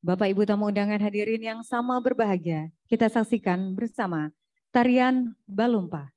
Bapak Ibu tamu undangan hadirin yang sama berbahagia, kita saksikan bersama tarian Balumpa.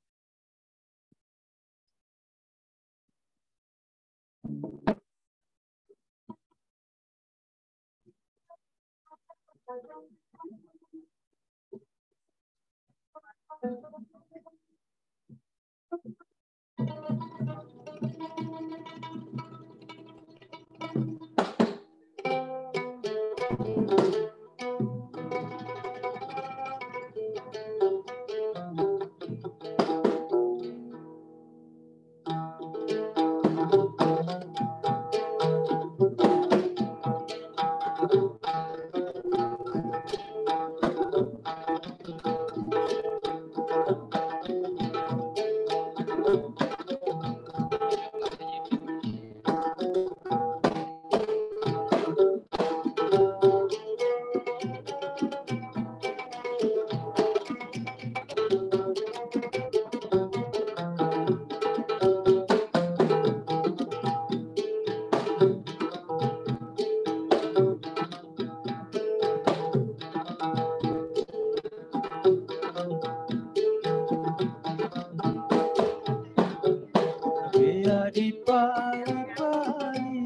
Di pali-pali,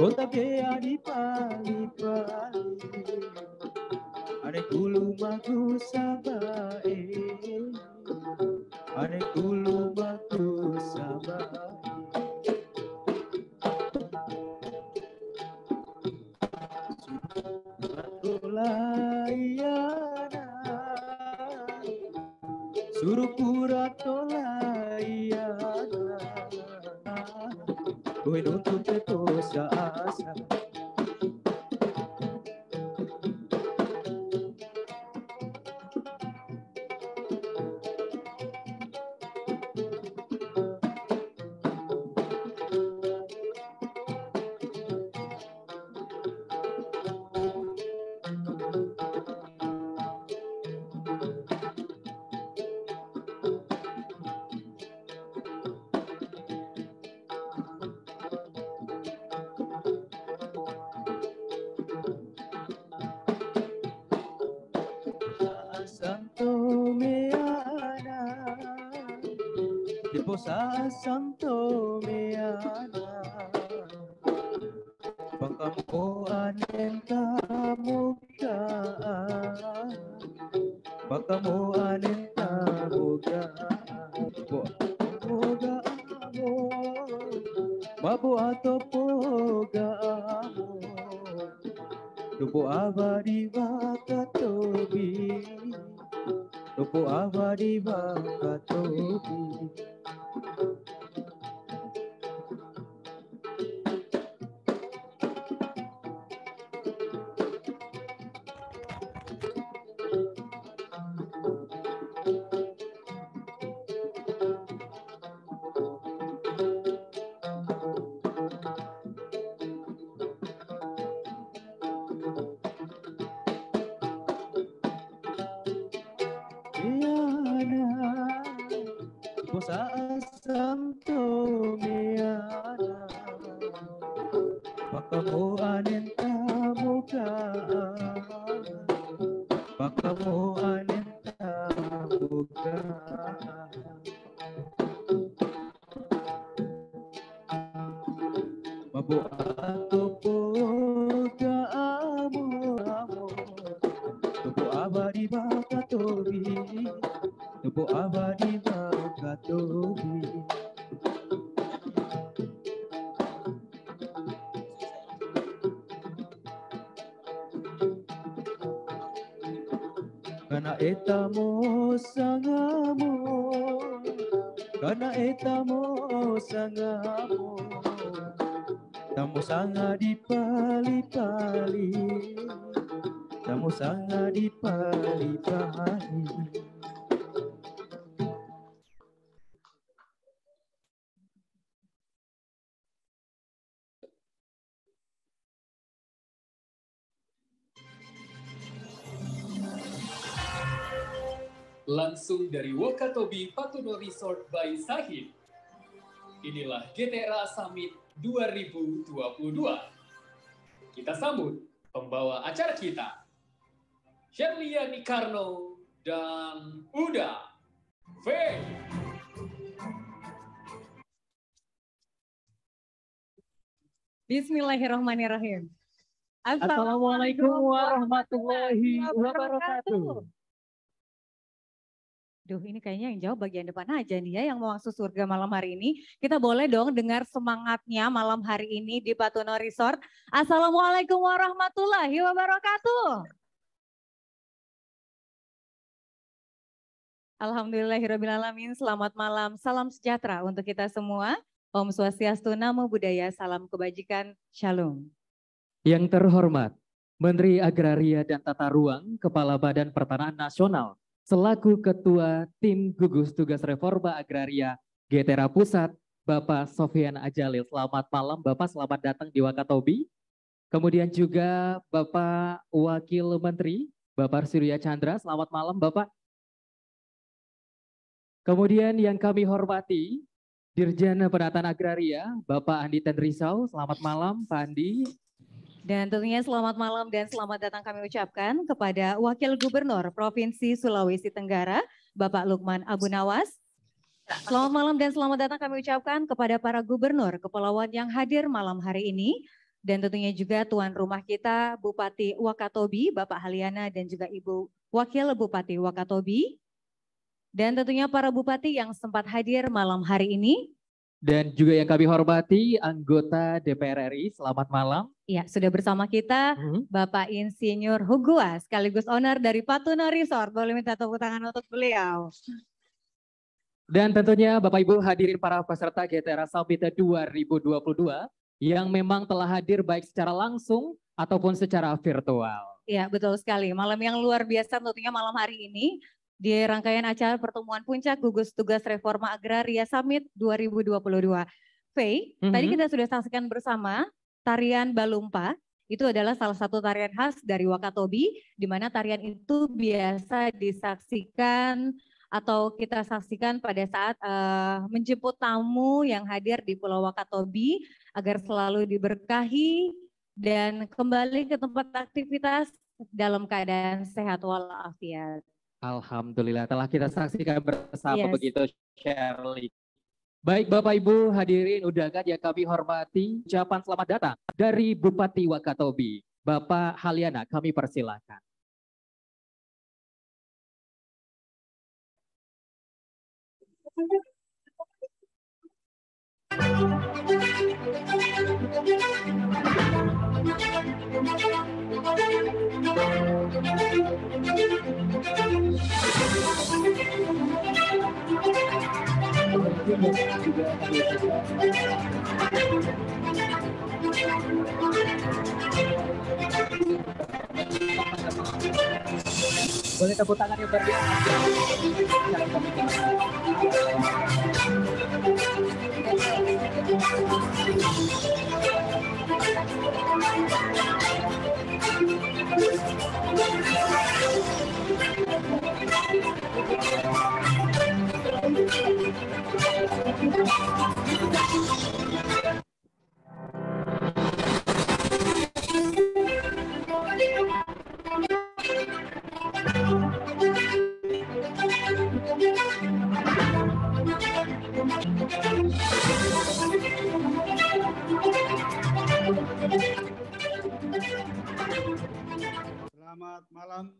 kota Bea di pali-pali, ane kulu maku sabae, ane kulu maku sabae. Layana, suruh pura tolayana, kowe nuntut dosa asa. Santo Meana, Deposa Santo Meana, Bakampo anenta muka, Bakamo anenta muka, Moga amor, Mabu atau poga amor, Lupo abadi bakatobi, Lupo abadi bakatobi. Posa Santo Meana, Bakamo anenta muka, Bakamo anenta muka, Mabu atopoga amor, Tupo abadi bakatobi, Tupo abadi bakatobi. Kana etamo sangamo, kana etamo sangamo, tamo sanga di pali-pali, tamo sanga di pali-pali. Langsung dari Wakatobi Patuno Resort by Sahid. Inilah GTRA Summit 2022. Kita sambut pembawa acara kita, Sherlia Nikarno dan Uda V. Bismillahirrahmanirrahim. Assalamualaikum warahmatullahi wabarakatuh. Duh, ini kayaknya yang jawab bagian depan aja nih ya, yang mau masuk surga malam hari ini. Kita boleh dong dengar semangatnya malam hari ini di Patuno Resort. Assalamualaikum warahmatullahi wabarakatuh. Alhamdulillahirrahmanirrahim. Selamat malam, salam sejahtera untuk kita semua. Om Swastiastu, Namo Buddhaya, salam kebajikan, Shalom. Yang terhormat, Menteri Agraria dan Tata Ruang, Kepala Badan Pertanahan Nasional, selaku Ketua Tim Gugus Tugas Reforma Agraria Getera Pusat, Bapak Sofyan Ajalil. Selamat malam Bapak, selamat datang di Wakatobi. Kemudian juga Bapak Wakil Menteri, Bapak Surya Chandra, selamat malam Bapak. Kemudian yang kami hormati, Dirjen Penataan Agraria, Bapak Andi Tendrisau, selamat malam Pak Andi. Dan tentunya selamat malam dan selamat datang kami ucapkan kepada Wakil Gubernur Provinsi Sulawesi Tenggara, Bapak Lukman Abu Nawas. Selamat malam dan selamat datang kami ucapkan kepada para gubernur kepulauan yang hadir malam hari ini. Dan tentunya juga tuan rumah kita, Bupati Wakatobi, Bapak Haliana dan juga Ibu Wakil Bupati Wakatobi. Dan tentunya para bupati yang sempat hadir malam hari ini. Dan juga yang kami hormati anggota DPR RI, selamat malam. Ya, sudah bersama kita Bapak Insinyur Hugua, sekaligus owner dari Patuno Resort. Boleh minta tepuk tangan untuk beliau. Dan tentunya Bapak Ibu hadirin para peserta Getera Summit 2022 yang memang telah hadir baik secara langsung ataupun secara virtual. Ya, betul sekali. Malam yang luar biasa tentunya malam hari ini. Di rangkaian acara pertemuan puncak gugus tugas reforma agraria Summit 2022. Tadi kita sudah saksikan bersama tarian Balumpa. Itu adalah salah satu tarian khas dari Wakatobi, di mana tarian itu biasa disaksikan atau kita saksikan pada saat menjemput tamu yang hadir di Pulau Wakatobi agar selalu diberkahi dan kembali ke tempat aktivitas dalam keadaan sehat walafiat. Alhamdulillah telah kita saksikan bersama begitu Shirley. Baik Bapak Ibu hadirin undangan yang kami hormati, ucapan selamat datang dari Bupati Wakatobi, Bapak Haliana, kami persilakan. Boleh tepuk tangan yang berbiasa. Selamat malam,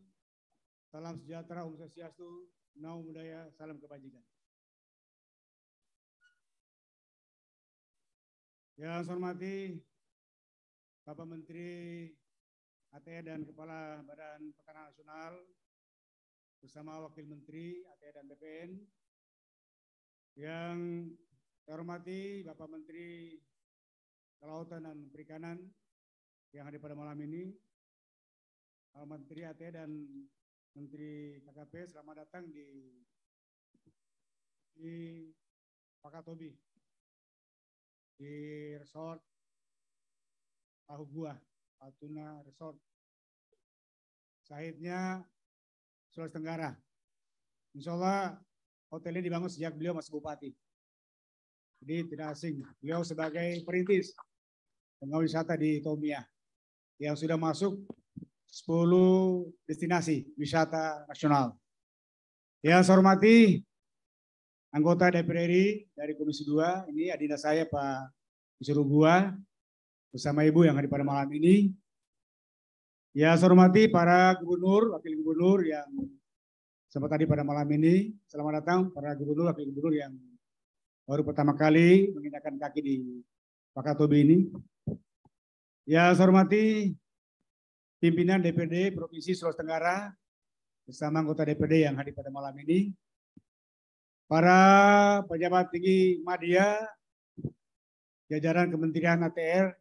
salam sejahtera, Om Swastiastu, Namo Buddhaya, salam kebajikan. Yang saya hormati Bapak Menteri ATE dan Kepala Badan Pertanahan Nasional bersama Wakil Menteri ATE dan BPN. Yang saya hormati Bapak Menteri Kelautan dan Perikanan yang hadir pada malam ini. Menteri ATE dan Menteri KKP, selamat datang di Wakatobi, di Resort Ahugua, Patuno Resort, sahidnya Sulawesi Tenggara. Insya Allah hotelnya dibangun sejak beliau masih bupati. Jadi tidak asing, beliau sebagai perintis pengawal wisata di Tomia. yang sudah masuk 10 destinasi wisata nasional. Yang saya hormati anggota DPR RI dari Komisi 2, ini adinda saya Pak Disuruh Bua, bersama Ibu yang hadir pada malam ini. Ya, saya hormati para gubernur, wakil gubernur yang sempat hadir pada malam ini. Selamat datang para gubernur, wakil gubernur yang baru pertama kali menginjakkan kaki di Wakatobi ini. Ya, saya hormati pimpinan DPRD Provinsi Sulawesi Tenggara bersama anggota DPRD yang hadir pada malam ini. Para pejabat tinggi media, jajaran Kementerian ATR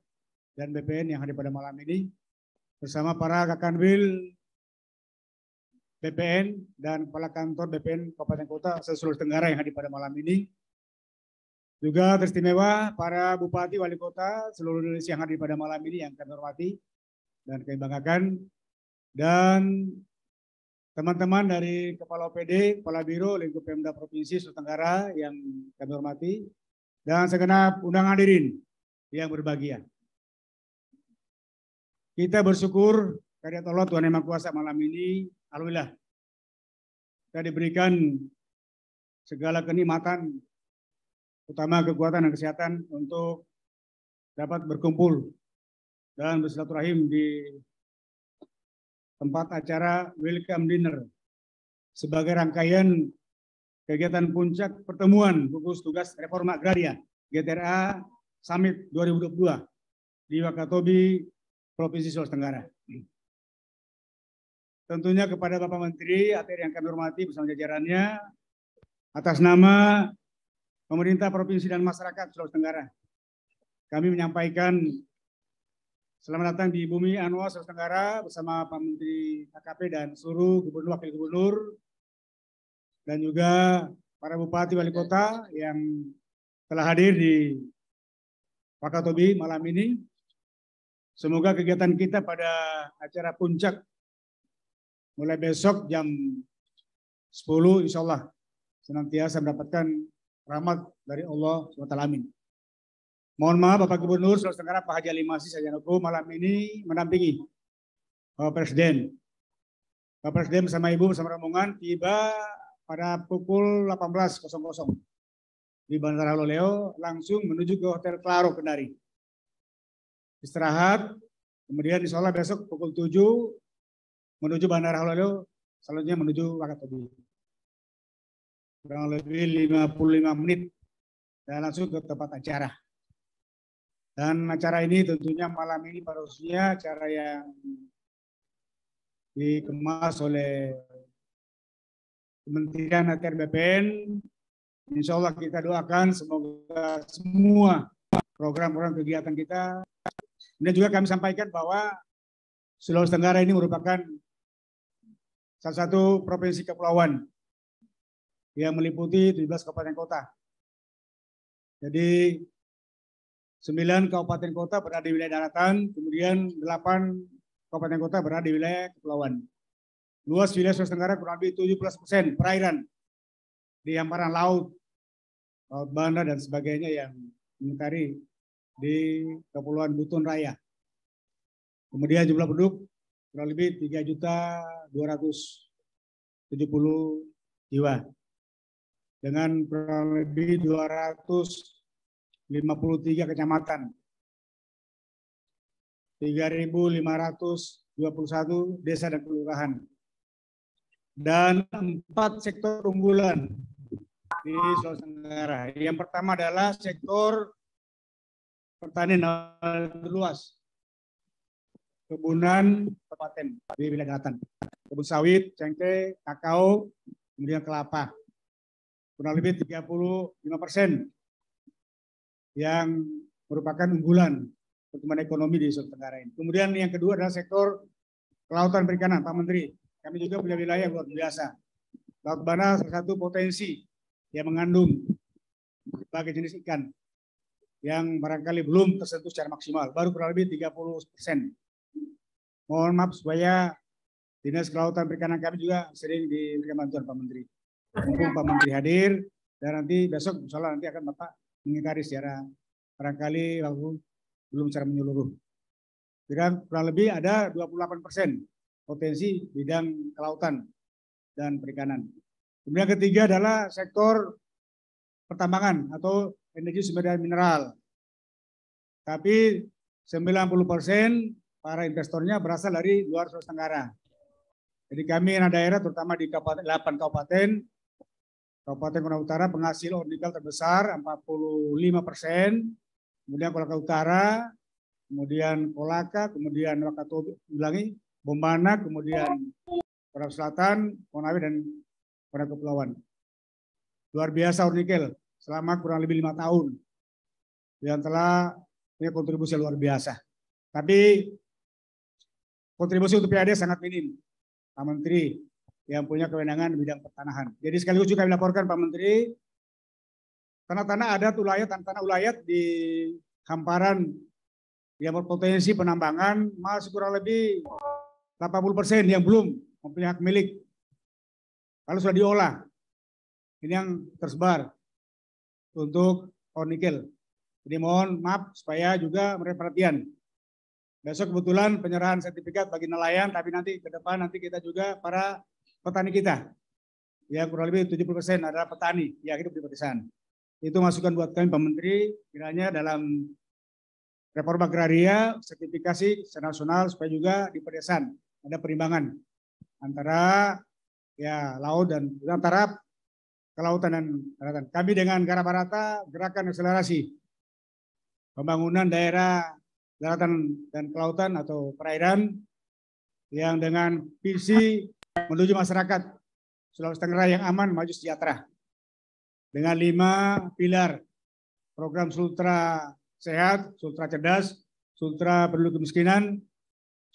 dan BPN yang hadir pada malam ini, bersama para Kakanwil BPN dan kepala kantor BPN Kabupaten Kota se-Sulawesi Tenggara yang hadir pada malam ini. Juga teristimewa para bupati wali kota seluruh Indonesia yang hadir pada malam ini yang kami hormati dan kami banggakan. Dan teman-teman dari Kepala OPD, Kepala Biro, Lingkup Pemda Provinsi Sulawesi Tenggara yang kami hormati, dan segenap undangan hadirin yang berbahagia. Kita bersyukur kehadirat Allah Tuhan Yang Maha Kuasa malam ini, alhamdulillah, kita diberikan segala kenikmatan, utama kekuatan dan kesehatan untuk dapat berkumpul dan bersilaturahim di tempat acara Welcome Dinner sebagai rangkaian kegiatan puncak pertemuan gugus tugas reforma agraria GTRA Summit 2022 di Wakatobi, Provinsi Sulawesi Tenggara. Tentunya kepada Bapak Menteri ATR yang kami hormati bersama jajarannya, atas nama pemerintah provinsi dan masyarakat Sulawesi Tenggara, kami menyampaikan selamat datang di Bumi Anua Sulawesi Tenggara bersama Pak Menteri KKP dan seluruh gubernur, wakil gubernur, dan juga para bupati wali kota yang telah hadir di Wakatobi malam ini. Semoga kegiatan kita pada acara puncak mulai besok jam 10 insya Allah senantiasa mendapatkan rahmat dari Allah SWT. Amin. Mohon maaf Bapak Gubernur Sulawesi Tenggara Pak Haji Ali Masih Sarjana malam ini mendampingi Bapak Presiden. Bapak Presiden bersama Ibu bersama rombongan tiba pada pukul 18.00 di Bandara Loleo, langsung menuju ke Hotel Claro Kendari. Istirahat, kemudian insya Allah besok pukul 7 menuju Bandara Loleo, selanjutnya menuju Wakatobi. Kurang lebih 55 menit dan langsung ke tempat acara. Dan acara ini tentunya malam ini pada khususnya acara yang dikemas oleh Kementerian ATR BPN. Insya Allah kita doakan semoga semua program-program kegiatan kita. Dan juga kami sampaikan bahwa Sulawesi Tenggara ini merupakan salah satu provinsi kepulauan yang meliputi 17 kabupaten kota. Jadi 9 kabupaten kota berada di wilayah daratan, kemudian 8 kabupaten kota berada di wilayah kepulauan. Luas wilayah Sulawesi Tenggara kurang lebih 17% perairan di hamparan laut, laut Banda dan sebagainya yang mengitari di Kepulauan Buton Raya. Kemudian jumlah penduduk kurang lebih 3.270.000 jiwa dengan kurang lebih 253 kecamatan, 3.521 desa dan kelurahan, dan 4 sektor unggulan di Sulawesi Tenggara. Yang pertama adalah sektor pertanian luas, kebunan kabupaten di wilayah daratan, kebun sawit, cengkeh, kakao, kemudian kelapa. Kurang lebih 35% yang merupakan unggulan pertumbuhan ekonomi di Sulawesi Tenggara ini. Kemudian yang kedua adalah sektor kelautan perikanan, Pak Menteri. Kami juga punya wilayah luar biasa. Laut Banda salah satu potensi yang mengandung berbagai jenis ikan yang barangkali belum tersentuh secara maksimal, baru kurang lebih 30%. Mohon maaf supaya Dinas Kelautan Perikanan kami juga sering diberikan bantuan Pak Menteri. Mumpung Pak Menteri hadir, dan nanti besok insya Allah nanti akan Bapak mengingkari secara barangkali belum secara menyeluruh. kurang lebih ada 28% potensi bidang kelautan dan perikanan. Kemudian ketiga adalah sektor pertambangan atau energi sumber daya mineral. Tapi 90% para investornya berasal dari luar Sulawesi Tenggara. Jadi kami anak daerah terutama di 8 kabupaten Kepulauan Utara penghasil ore nikel terbesar 45%, kemudian Kolaka Utara, kemudian Kolaka, kemudian Wakatobi, Bombana, kemudian Kolaka Selatan, Konawe dan Kolaka Kepulauan. Luar biasa ore nikel selama kurang lebih 5 tahun yang telah punya kontribusi luar biasa. Tapi kontribusi untuk PAD sangat minim, Pak Menteri yang punya kewenangan di bidang pertanahan. Jadi sekaligus juga kami laporkan Pak Menteri, tanah-tanah adat ulayat, tanah-tanah ulayat di hamparan yang berpotensi penambangan masih kurang lebih 80% yang belum mempunyai hak milik. Kalau sudah diolah, ini yang tersebar untuk ore nikel. Jadi mohon maaf supaya juga memberi perhatian. Besok kebetulan penyerahan sertifikat bagi nelayan, tapi nanti ke depan nanti kita juga para petani kita. Ya kurang lebih 70% adalah petani yang hidup di pedesaan. Itu masukan buat kami Pak Menteri, kiranya dalam reforma agraria, sertifikasi secara nasional supaya juga di pedesaan ada perimbangan antara ya laut dan antara kelautan dan daratan. Kami dengan Garabarata gerakan akselerasi pembangunan daerah daratan dan kelautan atau perairan yang dengan visi menuju masyarakat Sulawesi Tenggara yang aman, maju, sejahtera. Dengan 5 pilar program Sultra Sehat, Sultra Cerdas, Sultra Penduduk Kemiskinan,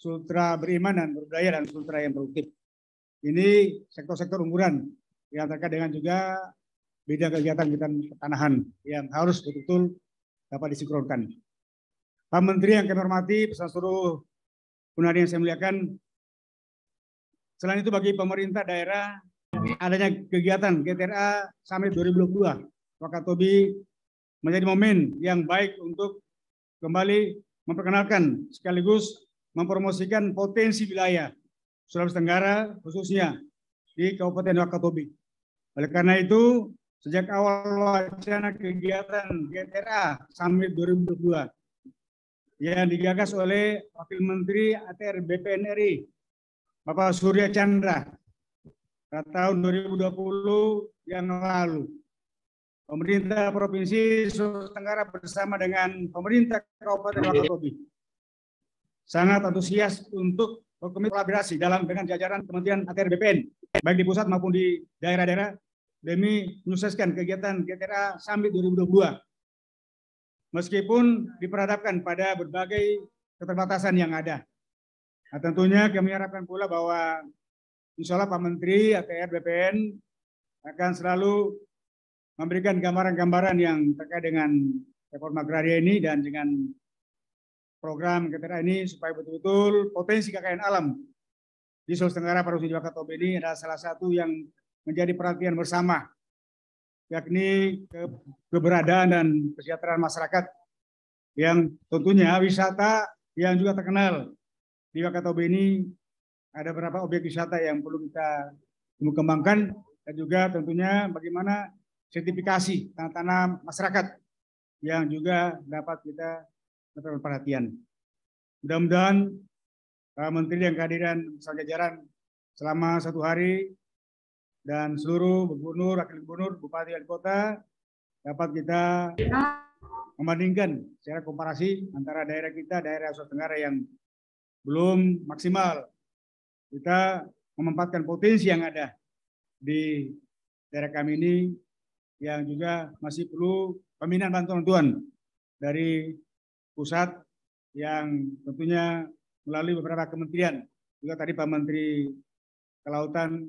Sultra Beriman dan Berbudaya, dan Sultra yang produktif. Ini sektor-sektor unggulan yang terkait dengan juga bidang kegiatan pertanahan yang harus betul-betul dapat disinkronkan. Pak Menteri yang kami hormati, beserta seluruh undangan yang saya muliakan, selain itu bagi pemerintah daerah adanya kegiatan GTRA Summit 2022 Wakatobi menjadi momen yang baik untuk kembali memperkenalkan sekaligus mempromosikan potensi wilayah Sulawesi Tenggara khususnya di Kabupaten Wakatobi. Oleh karena itu, sejak awal wacana kegiatan GTRA Summit 2022 yang digagas oleh Wakil Menteri ATR BPN RI Bapak Surya Chandra pada tahun 2020 yang lalu. Pemerintah Provinsi Sulawesi Tenggara bersama dengan pemerintah Kabupaten Wakatobi sangat antusias untuk berkolaborasi dengan jajaran Kementerian ATR BPN, baik di pusat maupun di daerah-daerah, demi menyukseskan kegiatan GTRA Summit 2022. Meskipun diperhadapkan pada berbagai keterbatasan yang ada. Nah, tentunya kami harapkan pula bahwa insya Allah Pak Menteri ATR BPN akan selalu memberikan gambaran-gambaran yang terkait dengan reforma agraria ini dan dengan program GTRA ini supaya betul-betul potensi kekayaan alam di Sulawesi Tenggara Provinsi Wakatobi ini adalah salah satu yang menjadi perhatian bersama, yakni keberadaan dan kesejahteraan masyarakat yang tentunya wisata yang juga terkenal. Di Wakatobi ini ada beberapa objek wisata yang perlu kita kembangkan dan juga tentunya bagaimana sertifikasi tanah-tanah masyarakat yang juga dapat kita mendapat perhatian. Mudah-mudahan Menteri yang kehadiran bersama jajaran selama 1 hari dan seluruh gubernur, wakil gubernur, bupati, wali kota dapat kita membandingkan secara komparasi antara daerah kita, daerah Sulawesi Tenggara yang belum maksimal. Kita memanfaatkan potensi yang ada di daerah kami ini yang juga masih perlu pembinaan bantuan dari pusat yang tentunya melalui beberapa kementerian. Juga tadi Pak Menteri Kelautan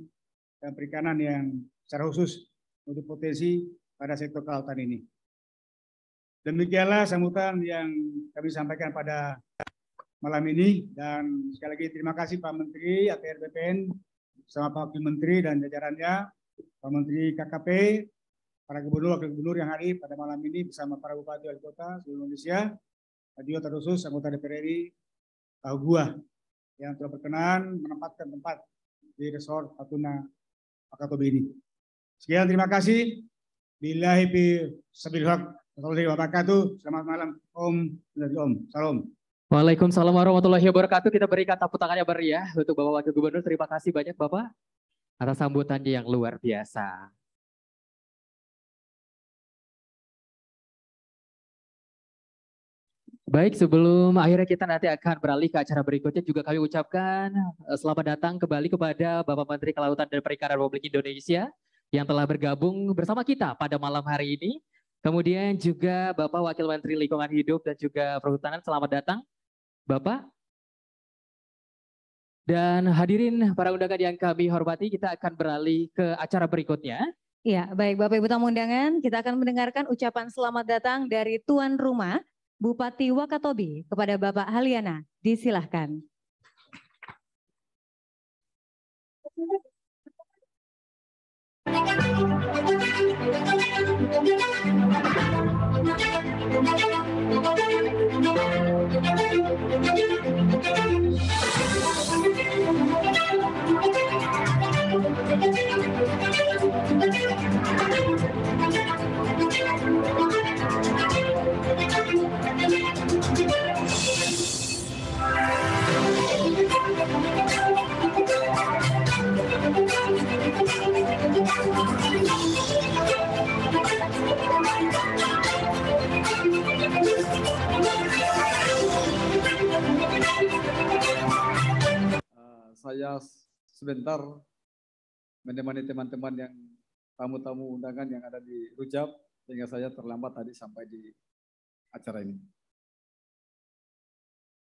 dan Perikanan yang secara khusus untuk potensi pada sektor kelautan ini. Demikianlah sambutan yang kami sampaikan pada malam ini, dan sekali lagi terima kasih Pak Menteri ATR BPN bersama Pak Wakil Menteri dan jajarannya, Pak Menteri KKP, para gubernur, wakil gubernur yang hadir pada malam ini bersama para bupati wali kota seluruh Indonesia, dan juga terkhusus anggota DPR RI Gua yang telah berkenan menempatkan tempat di Resort Natuna Wakatobi ini. Sekian, terima kasih. Billahi fi sabil haq. Wassalamualaikum warahmatullahi wabarakatuh. Selamat malam. Om. Salam. Waalaikumsalam warahmatullahi wabarakatuh. Kita berikan tepuk tangannya meriah untuk Bapak Wakil Gubernur. Terima kasih banyak Bapak atas sambutannya yang luar biasa. Baik, sebelum akhirnya kita nanti akan beralih ke acara berikutnya, juga kami ucapkan selamat datang kembali kepada Bapak Menteri Kelautan dan Perikanan Republik Indonesia yang telah bergabung bersama kita pada malam hari ini. Kemudian juga Bapak Wakil Menteri Lingkungan Hidup dan juga Perhutanan, selamat datang Bapak. Dan hadirin para undangan yang kami hormati, kita akan beralih ke acara berikutnya. Ya, baik Bapak Ibu tamu undangan, kita akan mendengarkan ucapan selamat datang dari tuan rumah Bupati Wakatobi kepada Bapak Haliana. Disilahkan. Saya sebentar menemani teman-teman yang tamu-tamu undangan yang ada di Rujab, sehingga saya terlambat tadi sampai di acara ini.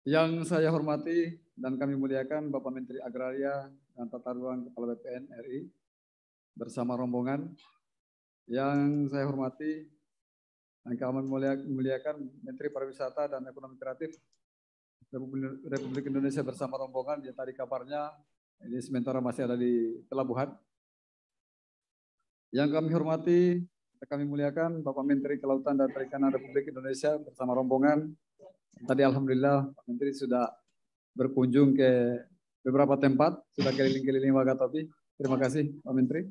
Yang saya hormati dan kami muliakan Bapak Menteri Agraria dan Tata Ruang Kepala BPN RI bersama rombongan. Yang saya hormati dan kami muliakan Menteri Pariwisata dan Ekonomi Kreatif Republik Indonesia bersama rombongan, yang tadi kabarnya ini sementara masih ada di pelabuhan. Yang kami hormati, kami muliakan Bapak Menteri Kelautan dan Perikanan Republik Indonesia bersama rombongan. Tadi alhamdulillah Pak Menteri sudah berkunjung ke beberapa tempat, sudah keliling-keliling Wakatobi. Terima kasih Pak Menteri.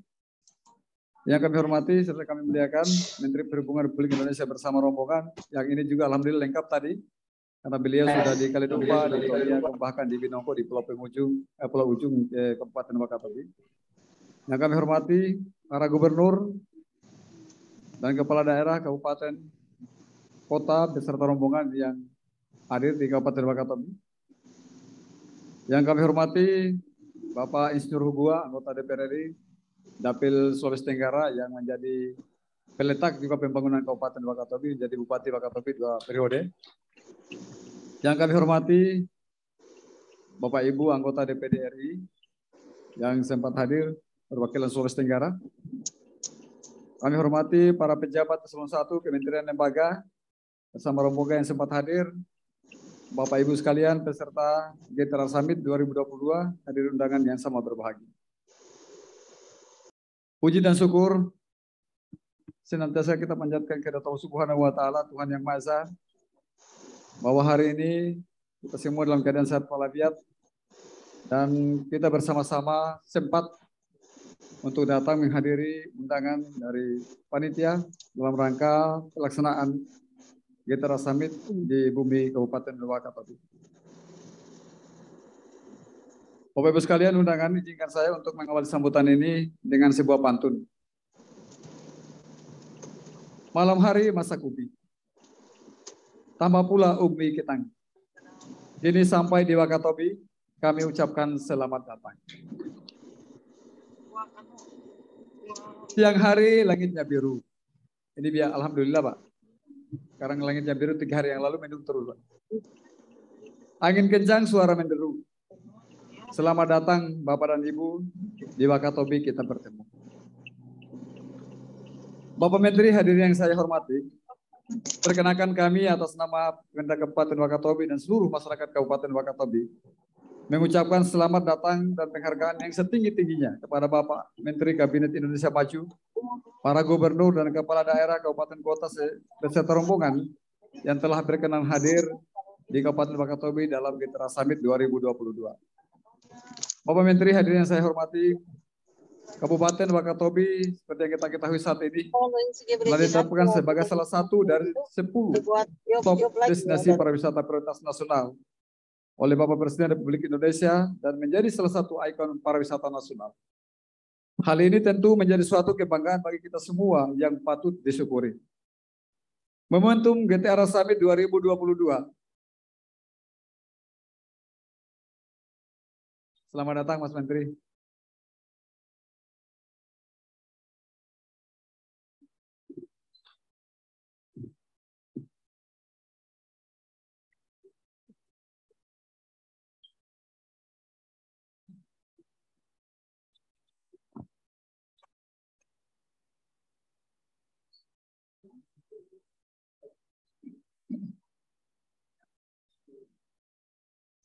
Yang kami hormati serta kami muliakan Menteri Perhubungan Republik Indonesia bersama rombongan. Yang ini juga alhamdulillah lengkap tadi. Karena beliau sudah di Kalidompa, di Tolia, bahkan di Binongko, di Pulau Ujung, Kabupaten Wakatobi. Yang kami hormati para gubernur dan kepala daerah kabupaten, kota beserta rombongan yang hadir di Kabupaten Wakatobi. Yang kami hormati Bapak Insinyur Hugua, anggota DPR RI, Dapil Sulawesi Tenggara yang menjadi peletak juga pembangunan Kabupaten Wakatobi, menjadi Bupati Wakatobi 2 periode. Yang kami hormati Bapak Ibu anggota DPD RI yang sempat hadir perwakilan Sulawesi Tenggara. Kami hormati para pejabat eselon 1 Kementerian Lembaga bersama rombongan yang sempat hadir. Bapak Ibu sekalian peserta GTRA Summit 2022, hadir undangan yang sama berbahagia. Puji dan syukur senantiasa kita panjatkan kepada Allah Subhanahu wa taala, Tuhan yang Maha Esa, bahwa hari ini kita semua dalam keadaan sehat walafiat dan kita bersama-sama sempat untuk datang menghadiri undangan dari panitia dalam rangka pelaksanaan GTRA Summit di bumi Kabupaten Wakatobi. Bapak Ibu sekalian, undangan izinkan saya untuk mengawali sambutan ini dengan sebuah pantun. Malam hari masak ubi, tambah pula ubi ketang. Kini sampai di Wakatobi, kami ucapkan selamat datang. Siang hari langitnya biru. Ini biar alhamdulillah Pak. Sekarang langitnya biru, 3 hari yang lalu mendung terus Pak. Angin kencang, suara menderu. Selamat datang Bapak dan Ibu di Wakatobi, kita bertemu. Bapak Menteri, hadirin yang saya hormati, perkenalkan kami atas nama Pemda Kabupaten Wakatobi dan seluruh masyarakat Kabupaten Wakatobi mengucapkan selamat datang dan penghargaan yang setinggi-tingginya kepada Bapak Menteri Kabinet Indonesia Maju, para gubernur dan kepala daerah kabupaten kota beserta rombongan yang telah berkenan hadir di Kabupaten Wakatobi dalam Getera Summit 2022. Bapak Menteri, hadirin yang saya hormati, Kabupaten Wakatobi seperti yang kita ketahui saat ini telah ditetapkan sebagai salah satu dari 10 top destinasi pariwisata prioritas nasional oleh Bapak Presiden Republik Indonesia dan menjadi salah satu ikon pariwisata nasional. Hal ini tentu menjadi suatu kebanggaan bagi kita semua yang patut disyukuri. Momentum GTR Summit 2022. Selamat datang Mas Menteri.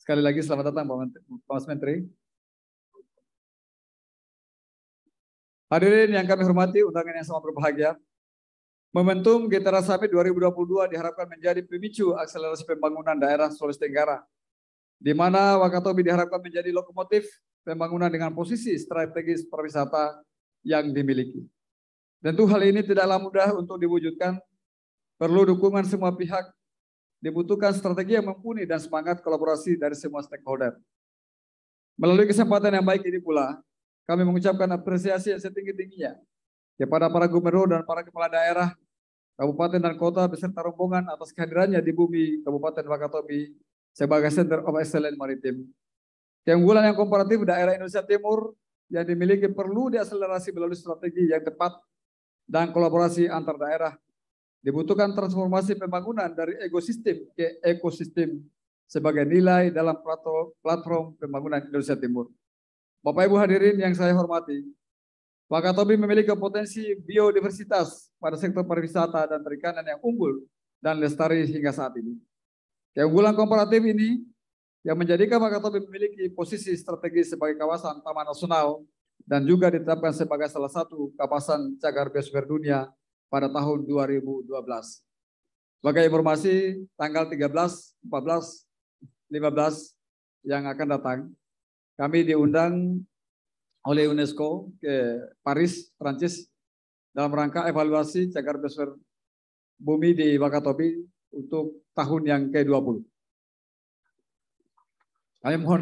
Sekali lagi selamat datang Mas Menteri. Hadirin yang kami hormati, undangan yang sangat berbahagia. Momentum Getera Summit 2022 diharapkan menjadi pemicu akselerasi pembangunan daerah Sulawesi Tenggara, di mana Wakatobi diharapkan menjadi lokomotif pembangunan dengan posisi strategis pariwisata yang dimiliki. Tentu hal ini tidaklah mudah untuk diwujudkan, perlu dukungan semua pihak, dibutuhkan strategi yang mumpuni dan semangat kolaborasi dari semua stakeholder. Melalui kesempatan yang baik ini pula, kami mengucapkan apresiasi yang setinggi-tingginya kepada para gubernur dan para kepala daerah, kabupaten dan kota beserta rombongan atas kehadirannya di bumi Kabupaten Wakatobi sebagai Center of Excellence Maritim. Keunggulan yang komparatif daerah Indonesia Timur yang dimiliki perlu diakselerasi melalui strategi yang tepat dan kolaborasi antar daerah. Dibutuhkan transformasi pembangunan dari ekosistem ke ekosistem sebagai nilai dalam platform pembangunan Indonesia Timur. Bapak Ibu hadirin yang saya hormati, Wakatobi memiliki potensi biodiversitas pada sektor pariwisata dan perikanan yang unggul dan lestari hingga saat ini. Keunggulan komparatif ini yang menjadikan Wakatobi memiliki posisi strategis sebagai kawasan taman nasional dan juga ditetapkan sebagai salah satu kawasan cagar biosfer dunia pada tahun 2012. Sebagai informasi, tanggal 13, 14, 15 yang akan datang, kami diundang oleh UNESCO ke Paris, Prancis, dalam rangka evaluasi cagar biosfer bumi di Wakatobi untuk tahun yang ke-20. Kami mohon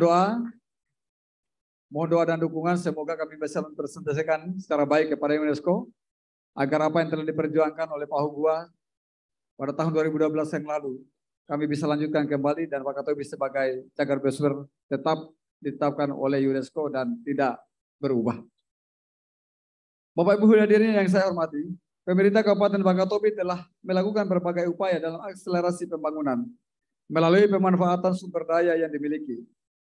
doa dan dukungan, semoga kami bisa mempresentasikan secara baik kepada UNESCO, agar apa yang telah diperjuangkan oleh Pak Hugua pada tahun 2012 yang lalu, kami bisa lanjutkan kembali dan Wakatobi sebagai cagar biosfer tetap ditetapkan oleh UNESCO dan tidak berubah. Bapak Ibu hadirin yang saya hormati, pemerintah Kabupaten Wakatobi telah melakukan berbagai upaya dalam akselerasi pembangunan melalui pemanfaatan sumber daya yang dimiliki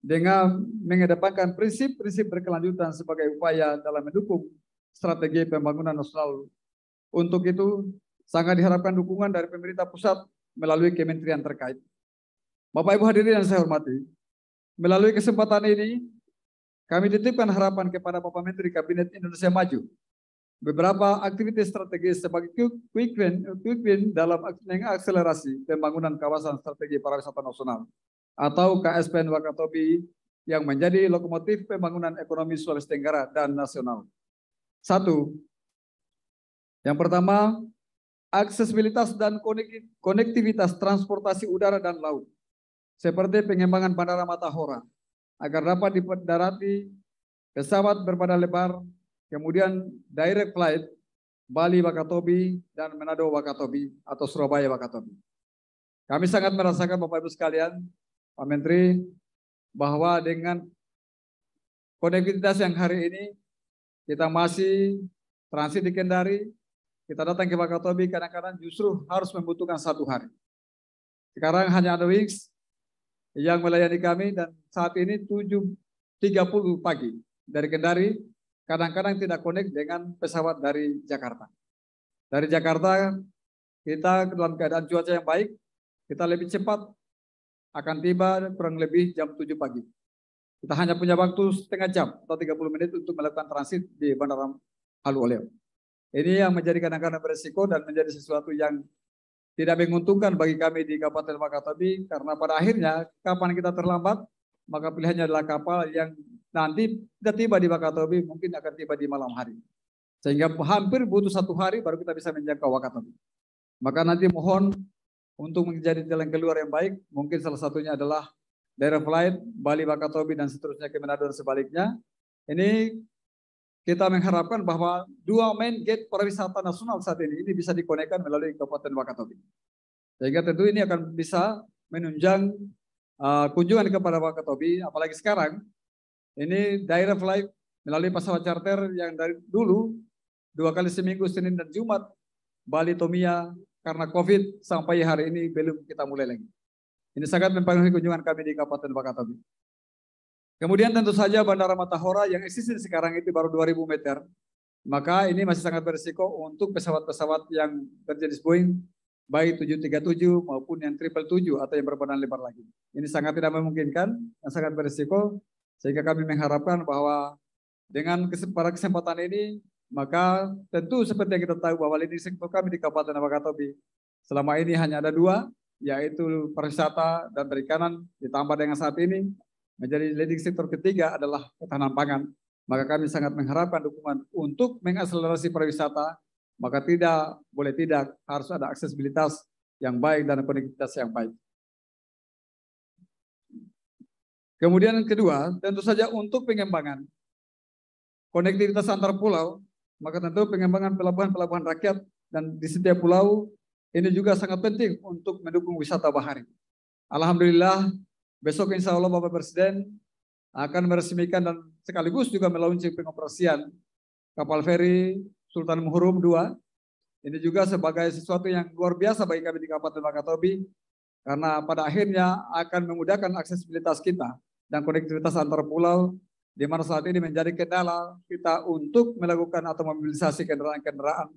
dengan mengedepankan prinsip-prinsip berkelanjutan sebagai upaya dalam mendukung strategi pembangunan nasional. Untuk itu, sangat diharapkan dukungan dari pemerintah pusat melalui kementerian terkait. Bapak Ibu hadirin yang saya hormati, melalui kesempatan ini, kami titipkan harapan kepada Bapak Menteri Kabinet Indonesia Maju, beberapa aktivitas strategis sebagai quick win dalam mengakselerasi pembangunan kawasan strategi pariwisata nasional atau KSPN Wakatobi yang menjadi lokomotif pembangunan ekonomi Sulawesi Tenggara dan nasional. 1. Yang pertama, aksesibilitas dan konektivitas transportasi udara dan laut, seperti pengembangan Bandara Matahora, agar dapat didarati pesawat berbadan lebar, kemudian direct flight Bali Wakatobi dan Manado Wakatobi atau Surabaya Wakatobi. Kami sangat merasakan Bapak Ibu sekalian, Pak Menteri, bahwa dengan konektivitas yang hari ini kita masih transit di Kendari, kita datang ke Wakatobi kadang-kadang justru harus membutuhkan 1 hari. Sekarang hanya ada Wings yang melayani kami dan saat ini 7.30 pagi dari Kendari, kadang-kadang tidak connect dengan pesawat dari Jakarta. Dari Jakarta kita dalam keadaan cuaca yang baik, kita lebih cepat akan tiba kurang lebih jam 7 pagi. Kita hanya punya waktu setengah jam atau 30 menit untuk melakukan transit di Bandara Halu Oleo. Ini yang menjadi kadang-kadang beresiko dan menjadi sesuatu yang tidak menguntungkan bagi kami di Kabupaten Wakatobi, karena pada akhirnya kapan kita terlambat, maka pilihannya adalah kapal yang nanti tidak tiba di Wakatobi, mungkin akan tiba di malam hari. Sehingga hampir butuh 1 hari baru kita bisa menjangkau Wakatobi. Maka nanti mohon untuk menjadi jalan keluar yang baik, mungkin salah satunya adalah direct flight Bali Wakatobi dan seterusnya ke Manado dan sebaliknya. Ini kita mengharapkan bahwa 2 main gate pariwisata nasional saat ini bisa dikonekkan melalui Kabupaten Wakatobi. Sehingga tentu ini akan bisa menunjang kunjungan kepada Wakatobi, apalagi sekarang ini direct flight melalui pesawat charter yang dari dulu 2 kali seminggu Senin dan Jumat Bali Tomia, karena COVID sampai hari ini belum kita mulai lagi. Ini sangat mempengaruhi kunjungan kami di Kabupaten Wakatobi. Kemudian tentu saja Bandara Matahora yang eksis sekarang itu baru 2.000 meter. Maka ini masih sangat berisiko untuk pesawat-pesawat yang berjenis Boeing, baik 737 maupun yang 777 atau yang berbadan lebar lagi. Ini sangat tidak memungkinkan, yang sangat berisiko, sehingga kami mengharapkan bahwa dengan kesempatan ini, maka tentu seperti yang kita tahu bahwa leading sektor kami di Kabupaten Wakatobi selama ini hanya ada 2, yaitu pariwisata dan perikanan, ditambah dengan saat ini menjadi leading sektor ketiga adalah ketahanan pangan. Maka kami sangat mengharapkan dukungan untuk mengakselerasi pariwisata, maka boleh tidak harus ada aksesibilitas yang baik dan konektivitas yang baik. Kemudian yang kedua, tentu saja untuk pengembangan konektivitas antar pulau, maka tentu pengembangan pelabuhan-pelabuhan rakyat dan di setiap pulau ini juga sangat penting untuk mendukung wisata bahari. Alhamdulillah, besok insya Allah Bapak Presiden akan meresmikan dan sekaligus juga melaunching pengoperasian kapal feri Sultan Muhurum II. Ini juga sebagai sesuatu yang luar biasa bagi kami di Kabupaten Wakatobi, karena pada akhirnya akan memudahkan aksesibilitas kita dan konektivitas antar pulau, di mana saat ini menjadi kendala kita untuk melakukan atau mobilisasi kendaraan-kendaraan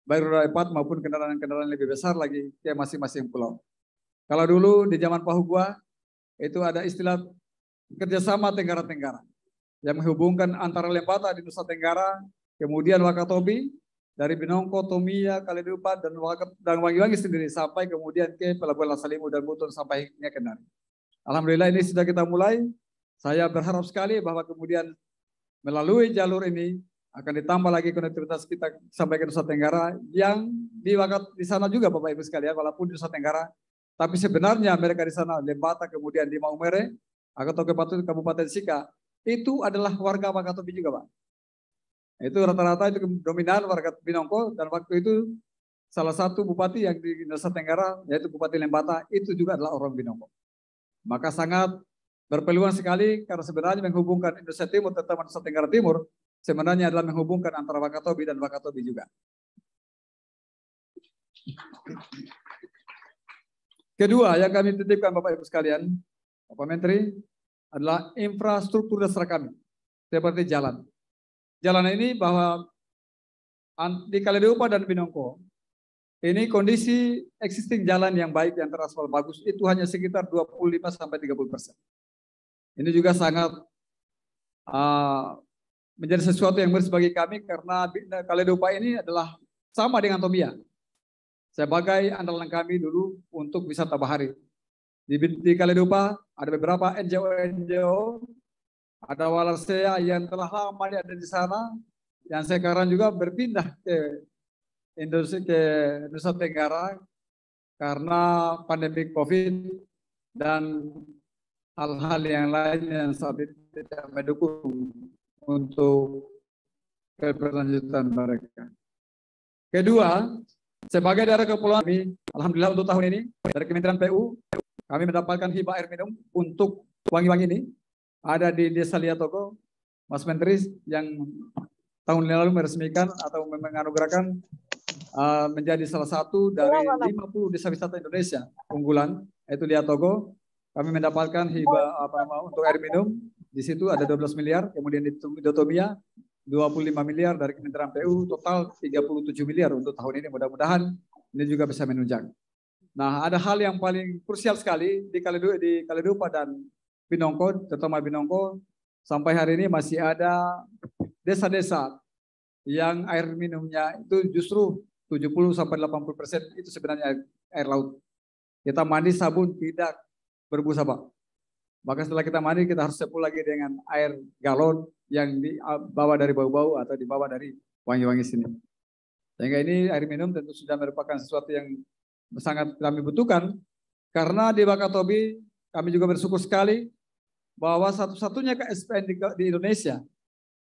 baik roda 4 maupun kendaraan-kendaraan lebih besar lagi ke masing-masing pulau. Kalau dulu di zaman Pahugua itu ada istilah kerjasama Tenggara-Tenggara yang menghubungkan antara Lembata di Nusa Tenggara, kemudian Wakatobi, dari Binongko, Tomia, Kaledupa, dan Wangi-Wangi sendiri sampai kemudian ke Pelabuhan Lasalimu dan Buton sampai Kendari. Alhamdulillah ini sudah kita mulai. Saya berharap sekali bahwa kemudian melalui jalur ini akan ditambah lagi konektivitas kita sampai ke Nusa Tenggara yang di sana juga Bapak Ibu sekalian, walaupun di Nusa Tenggara, tapi sebenarnya mereka di sana Lembata kemudian di Maumere atau Kabupaten Sika itu adalah warga Wakatobi juga Pak. Itu rata-rata itu dominan warga Binongko, dan waktu itu salah satu bupati yang di Nusa Tenggara yaitu Bupati Lembata itu juga adalah orang Binongko. Maka sangat berpeluang sekali karena sebenarnya menghubungkan Indonesia Timur terutama Nusa Tenggara Timur sebenarnya adalah menghubungkan antara Wakatobi dan Wakatobi juga. Kedua yang kami titipkan Bapak Ibu sekalian, Bapak Menteri, adalah infrastruktur dasar kami seperti jalan. Jalan ini bahwa di Kaledupa dan Binongko ini kondisi existing jalan yang baik yang teraspal bagus itu hanya sekitar 25-30%. Ini juga sangat menjadi sesuatu yang bersih bagi kami karena Kaledupa ini adalah sama dengan Tomia sebagai andalan kami dulu untuk wisata bahari. Di Kaledupa ada beberapa NGO, ada Walasea yang telah lama ada di sana, yang sekarang juga berpindah ke Indonesia, ke Nusa Tenggara karena pandemi COVID dan hal-hal yang lain yang saat ini tidak mendukung untuk keberlanjutan mereka. Kedua, sebagai daerah kepulauan kami, alhamdulillah untuk tahun ini dari Kementerian PU kami mendapatkan hibah air minum untuk Wangi-Wangi ini. Ada di Desa Liatogo, Mas Menteri yang tahun lalu meresmikan atau menganugerahkan menjadi salah satu dari 50 desa wisata Indonesia unggulan, yaitu Liatogo. Kami mendapatkan hibah untuk air minum, di situ ada 12 miliar, kemudian di Dotomia 25 miliar dari Kementerian PU, total 37 miliar untuk tahun ini. Mudah-mudahan ini juga bisa menunjang. Nah, ada hal yang paling krusial sekali di Kaledupa dan Binongko, terutama Binongko, sampai hari ini masih ada desa-desa yang air minumnya itu justru 70-80% itu sebenarnya air laut. Kita mandi sabun tidak berbusa, Pak. Maka setelah kita mandi kita harus sapu lagi dengan air galon yang dibawa dari bau-bau atau dibawa dari wangi-wangi sini. Sehingga ini air minum tentu sudah merupakan sesuatu yang sangat kami butuhkan. Karena di Wakatobi kami juga bersyukur sekali bahwa satu-satunya KSPN di Indonesia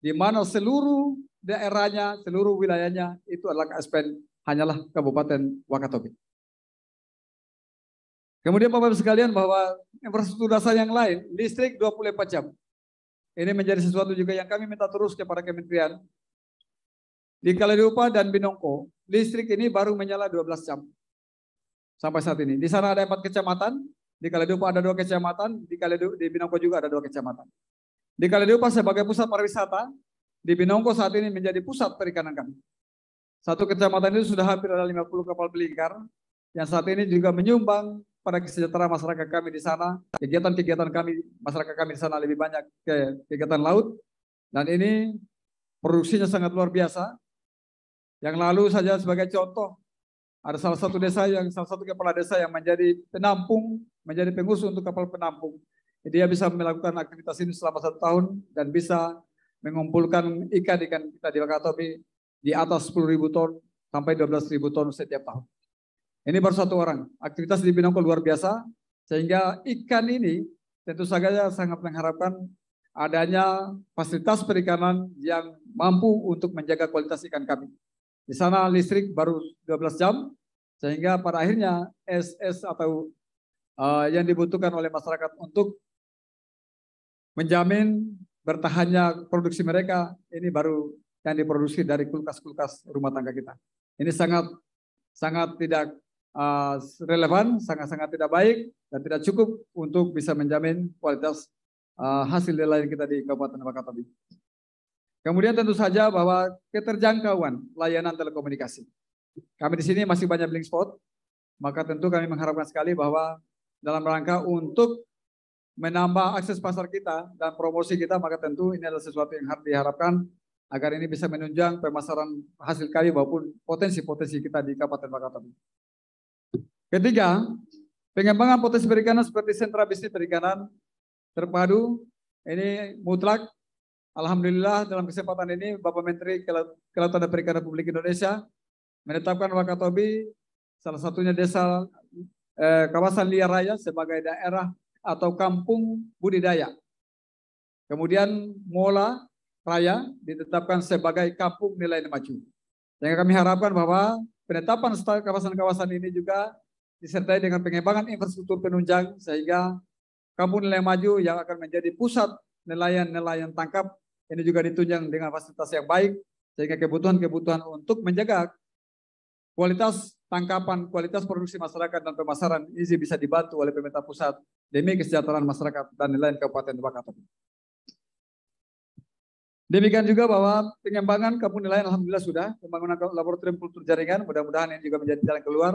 di mana seluruh daerahnya, seluruh wilayahnya itu adalah KSPN hanyalah Kabupaten Wakatobi. Kemudian Bapak Ibu sekalian bahwa infrastruktur dasar yang lain, listrik 24 jam. Ini menjadi sesuatu juga yang kami minta terus kepada kementerian. Di Kaledupa dan Binongko, listrik ini baru menyala 12 jam. Sampai saat ini. Di sana ada 4 kecamatan, di Kaledupa ada 2 kecamatan, di Binongko juga ada 2 kecamatan. Di Kaledupa sebagai pusat pariwisata, di Binongko saat ini menjadi pusat perikanan kami. Satu kecamatan itu sudah hampir ada 50 kapal belingkar, yang saat ini juga menyumbang pada kesejahteraan masyarakat kami di sana. Kegiatan-kegiatan kami, masyarakat kami di sana lebih banyak ke kegiatan laut. Dan ini produksinya sangat luar biasa. Yang lalu saja sebagai contoh, ada salah satu kepala desa yang menjadi penampung, menjadi pengurus untuk kapal penampung. Dia bisa melakukan aktivitas ini selama 1 tahun dan bisa mengumpulkan ikan-ikan kita di Wakatobi di atas 10.000 ton sampai 12.000 ton setiap tahun. Ini baru 1 orang. Aktivitas di Binongko luar biasa, sehingga ikan ini tentu saja sangat mengharapkan adanya fasilitas perikanan yang mampu untuk menjaga kualitas ikan kami. Di sana listrik baru 12 jam, sehingga pada akhirnya SS atau yang dibutuhkan oleh masyarakat untuk menjamin bertahannya produksi mereka, ini baru yang diproduksi dari kulkas-kulkas rumah tangga kita. Ini sangat tidak relevan, sangat tidak baik dan tidak cukup untuk bisa menjamin kualitas hasil nelayan kita di Kabupaten Wakatobi. Kemudian tentu saja bahwa keterjangkauan layanan telekomunikasi. Kami di sini masih banyak blink spot, maka tentu kami mengharapkan sekali bahwa dalam rangka untuk menambah akses pasar kita dan promosi kita, maka tentu ini adalah sesuatu yang harus diharapkan agar ini bisa menunjang pemasaran hasil kami maupun potensi-potensi kita di Kabupaten Wakatobi. Ketiga, pengembangan potensi perikanan seperti sentra bisnis perikanan terpadu, ini mutlak. Alhamdulillah dalam kesempatan ini Bapak Menteri Kelautan dan Perikanan Republik Indonesia menetapkan Wakatobi salah satunya desa kawasan Liar Raya sebagai daerah atau kampung budidaya. Kemudian Mola Raya ditetapkan sebagai kampung nelayan maju. Yang kami harapkan bahwa penetapan kawasan-kawasan ini juga disertai dengan pengembangan infrastruktur penunjang sehingga kampung nelayan maju yang akan menjadi pusat nelayan tangkap ini juga ditunjang dengan fasilitas yang baik sehingga kebutuhan untuk menjaga kualitas tangkapan, kualitas produksi masyarakat dan pemasaran ini bisa dibantu oleh pemerintah pusat demi kesejahteraan masyarakat dan nelayan Kabupaten Wakatobi. Demikian juga bahwa pengembangan kampung nelayan alhamdulillah sudah, pembangunan laboratorium kultur jaringan, mudah-mudahan ini juga menjadi jalan keluar.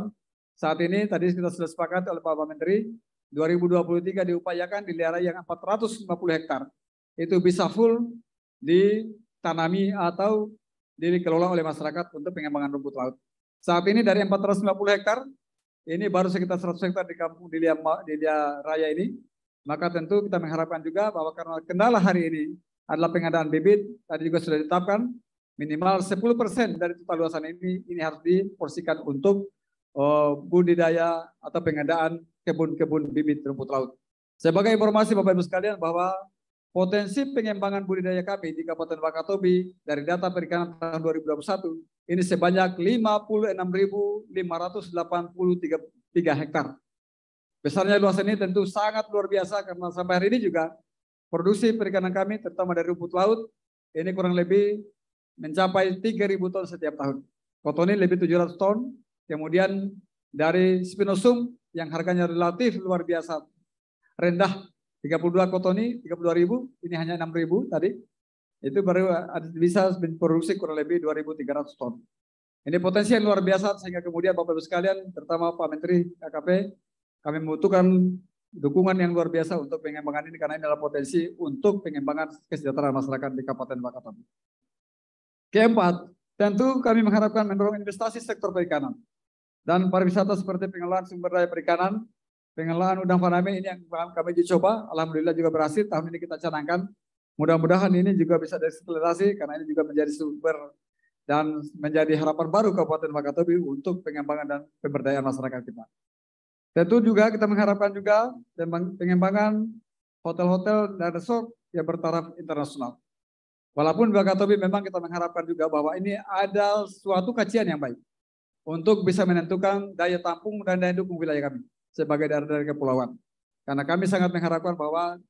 Saat ini tadi kita sudah sepakat oleh Pak Menteri, 2023 diupayakan di daerah yang 450 hektar. Itu bisa full ditanami atau dikelola oleh masyarakat untuk pengembangan rumput laut. Saat ini dari 450 hektar, ini baru sekitar 100 hektar di kampung di Liar Raya ini. Maka tentu kita mengharapkan juga bahwa karena kendala hari ini adalah pengadaan bibit, tadi juga sudah ditetapkan minimal 10% dari total luasan ini harus diporsikan untuk budidaya atau pengadaan kebun-kebun bibit rumput laut. Sebagai informasi Bapak Ibu sekalian bahwa potensi pengembangan budidaya kami di Kabupaten Wakatobi dari data perikanan tahun 2021 ini sebanyak 56.583 hektar. Besarnya luasan ini tentu sangat luar biasa karena sampai hari ini juga produksi perikanan kami terutama dari rumput laut ini kurang lebih mencapai 3.000 ton setiap tahun. Kotoni lebih 700 ton, kemudian dari spinosum yang harganya relatif luar biasa rendah 32 kotoni 32.000, ini hanya 6.000 tadi. Itu baru bisa memproduksi kurang lebih 2.300 ton. Ini potensi yang luar biasa sehingga kemudian Bapak Ibu sekalian, terutama Pak Menteri KKP, kami membutuhkan dukungan yang luar biasa untuk pengembangan ini karena ini adalah potensi untuk pengembangan kesejahteraan masyarakat di Kabupaten Wakatobi. Keempat, tentu kami mengharapkan mendorong investasi sektor perikanan. Dan pariwisata seperti pengelolaan sumber daya perikanan, pengelolaan udang faname ini yang kami dicoba, alhamdulillah juga berhasil. Tahun ini kita canangkan. Mudah-mudahan ini juga bisa diakselerasi karena ini juga menjadi sumber dan menjadi harapan baru Kabupaten Wakatobi untuk pengembangan dan pemberdayaan masyarakat kita. Tentu juga kita mengharapkan juga pengembangan hotel-hotel dan resort yang bertaraf internasional. Walaupun Wakatobi memang kita mengharapkan juga bahwa ini ada suatu kajian yang baik untuk bisa menentukan daya tampung dan daya dukung wilayah kami sebagai daerah-daerah kepulauan. Karena kami sangat mengharapkan bahwa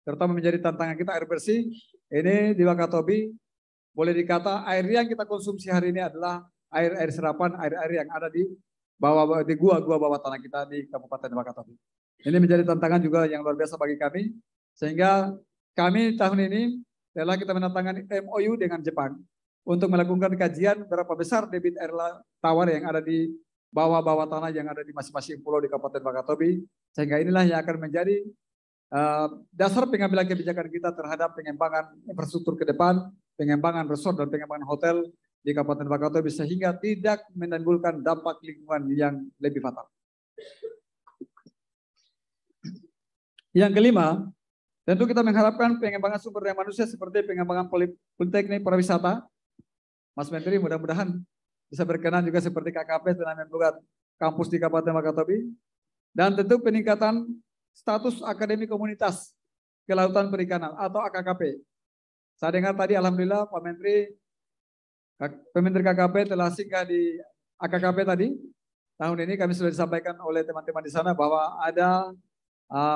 terutama menjadi tantangan kita air bersih, ini di Wakatobi boleh dikata air yang kita konsumsi hari ini adalah air serapan, air yang ada di bawah di gua-gua bawah tanah kita di Kabupaten Wakatobi. Ini menjadi tantangan juga yang luar biasa bagi kami, sehingga kami tahun ini telah kita menandatangani MOU dengan Jepang untuk melakukan kajian berapa besar debit air tawar yang ada di bawah-bawah tanah yang ada di masing-masing pulau di Kabupaten Wakatobi, sehingga inilah yang akan menjadi dasar pengambilan kebijakan kita terhadap pengembangan infrastruktur ke depan, pengembangan resort dan pengembangan hotel di Kabupaten Wakatobi sehingga tidak menimbulkan dampak lingkungan yang lebih fatal. Yang kelima, tentu kita mengharapkan pengembangan sumber daya manusia seperti pengembangan politeknik pariwisata. Mas Menteri mudah-mudahan bisa berkenan juga seperti KKP dan membuat kampus di Kabupaten Wakatobi. Dan tentu peningkatan status Akademi Komunitas Kelautan Perikanan atau AKKP. Saya dengar tadi alhamdulillah Pak Menteri KKP telah singgah di AKKP tadi. Tahun ini kami sudah disampaikan oleh teman-teman di sana bahwa ada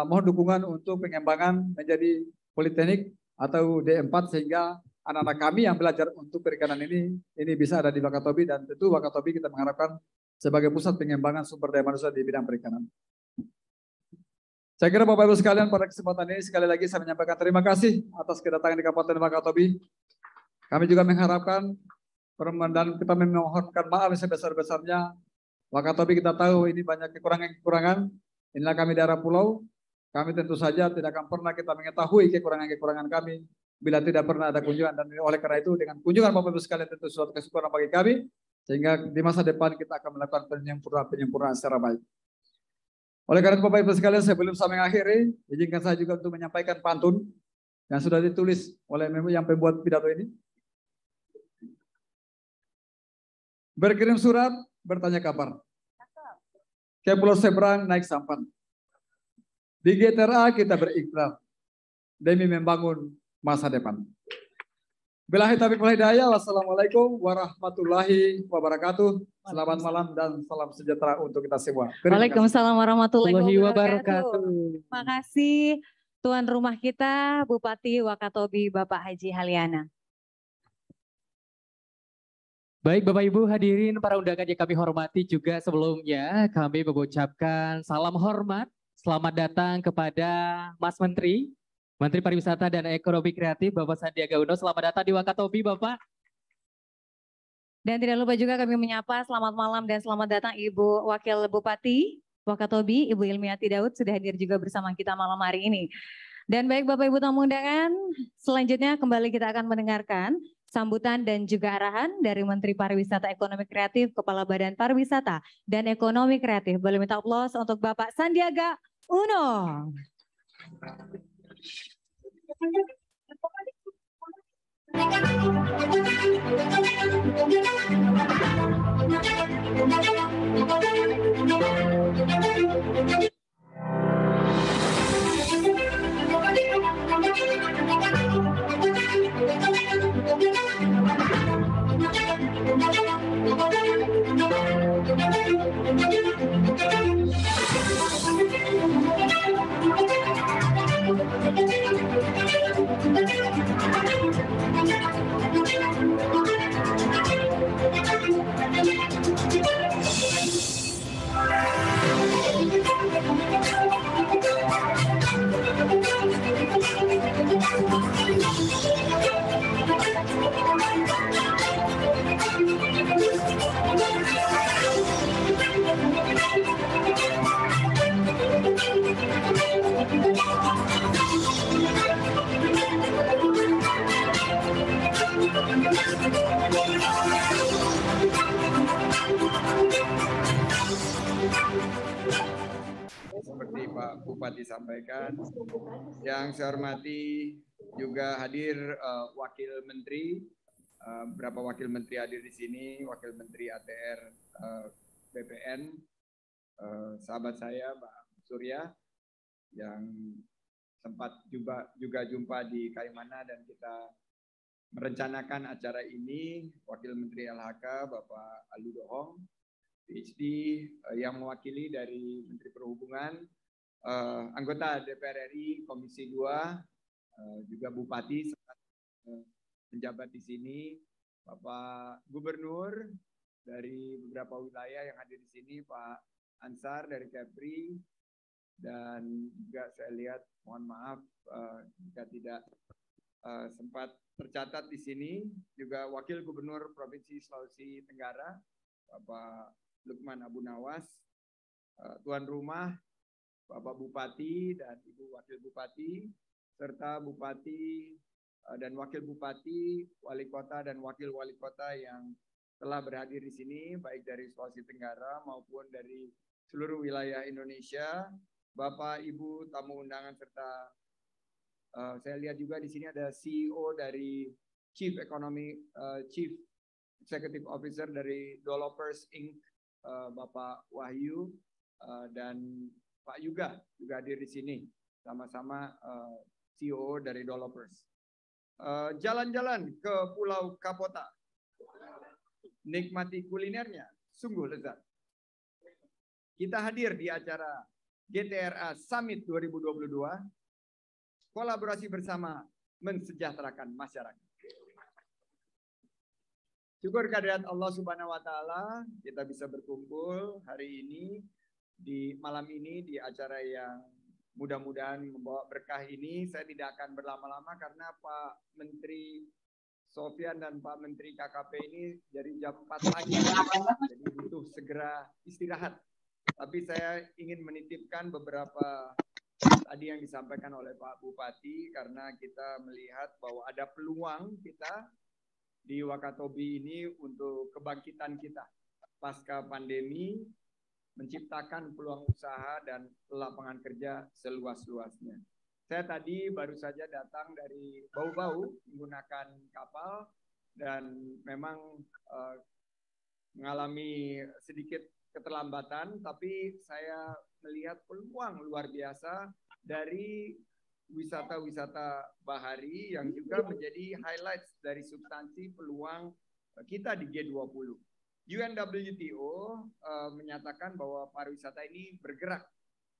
mohon dukungan untuk pengembangan menjadi politeknik atau D4 sehingga anak-anak kami yang belajar untuk perikanan ini bisa ada di Wakatobi dan tentu Wakatobi kita mengharapkan sebagai pusat pengembangan sumber daya manusia di bidang perikanan. Saya kira Bapak Ibu sekalian pada kesempatan ini sekali lagi saya menyampaikan terima kasih atas kedatangan di Kabupaten Wakatobi. Kami juga mengharapkan dan kita memohonkan maaf sebesar-besarnya. Wakatobi kita tahu ini banyak kekurangan-kekurangan. Inilah kami daerah pulau. Kami tentu saja tidak akan pernah kita mengetahui kekurangan-kekurangan kami bila tidak pernah ada kunjungan, dan oleh karena itu dengan kunjungan Bapak Ibu sekalian tentu suatu kesyukuran bagi kami sehingga di masa depan kita akan melakukan penyempurnaan secara baik. Oleh karena itu Bapak Ibu sekalian sebelum saya mengakhiri, izinkan saya juga untuk menyampaikan pantun yang sudah ditulis oleh yang pembuat pidato ini. Berkirim surat, bertanya kabar. Ke pulau seberang naik sampan. Di GTRA kita berikrar demi membangun masa depan. Billahi taufiq wal hidayah. Wassalamualaikum warahmatullahi wabarakatuh. Selamat malam dan salam sejahtera untuk kita semua. Waalaikumsalam warahmatullahi wabarakatuh. Terima kasih tuan rumah kita Bupati Wakatobi Bapak Haji Haliana. Baik Bapak Ibu hadirin para undangan yang kami hormati, juga sebelumnya kami mengucapkan salam hormat. Selamat datang kepada Mas Menteri Pariwisata dan Ekonomi Kreatif Bapak Sandiaga Uno. Selamat datang di Wakatobi Bapak. Dan tidak lupa juga kami menyapa selamat malam dan selamat datang Ibu Wakil Bupati Wakatobi, Ibu Ilmiati Daud sudah hadir juga bersama kita malam hari ini. Dan baik Bapak Ibu tamu undangan, selanjutnya kembali kita akan mendengarkan sambutan dan juga arahan dari Menteri Pariwisata Ekonomi Kreatif, Kepala Badan Pariwisata dan Ekonomi Kreatif. Boleh minta aplaus untuk Bapak Sandiaga Uno. disampaikan. Yang saya hormati juga hadir Wakil Menteri, beberapa Wakil Menteri hadir di sini, Wakil Menteri ATR BPN, sahabat saya Pak Surya yang sempat juga jumpa di Kaimana dan kita merencanakan acara ini, Wakil Menteri LHK Bapak Alu Dohong, PhD yang mewakili dari Menteri Perhubungan, anggota DPR RI Komisi 2, juga Bupati penjabat di sini, Bapak Gubernur dari beberapa wilayah yang hadir di sini, Pak Ansar dari Kepri, dan juga saya lihat, mohon maaf jika tidak sempat tercatat di sini, juga Wakil Gubernur Provinsi Sulawesi Tenggara, Bapak Lukman Abu Nawas, tuan rumah, Bapak Bupati dan Ibu Wakil Bupati, serta Bupati dan Wakil Bupati, Wali Kota dan Wakil Wali Kota yang telah berhadir di sini, baik dari Sulawesi Tenggara maupun dari seluruh wilayah Indonesia, Bapak Ibu tamu undangan serta saya lihat juga di sini ada CEO dari Chief Executive Officer dari Developers Inc. Bapak Wahyu dan Pak Yuga juga hadir di sini, sama-sama CEO dari Developers. Jalan-jalan ke Pulau Kapota, nikmati kulinernya, sungguh lezat. Kita hadir di acara GTRA Summit 2022, kolaborasi bersama mensejahterakan masyarakat. Syukur kehadirat Allah Subhanahu wa Ta'ala, kita bisa berkumpul hari ini, di malam ini, di acara yang mudah-mudahan membawa berkah ini. Saya tidak akan berlama-lama karena Pak Menteri Sofyan dan Pak Menteri KKP ini dari jam 4 pagi, jadi butuh segera istirahat. Tapi saya ingin menitipkan beberapa tadi yang disampaikan oleh Pak Bupati, karena kita melihat bahwa ada peluang kita di Wakatobi ini untuk kebangkitan kita pasca pandemi, menciptakan peluang usaha dan lapangan kerja seluas-luasnya. Saya tadi baru saja datang dari Bau-Bau menggunakan kapal dan memang mengalami sedikit keterlambatan, tapi saya melihat peluang luar biasa dari wisata-wisata bahari yang juga menjadi highlight dari substansi peluang kita di G20. UNWTO menyatakan bahwa pariwisata ini bergerak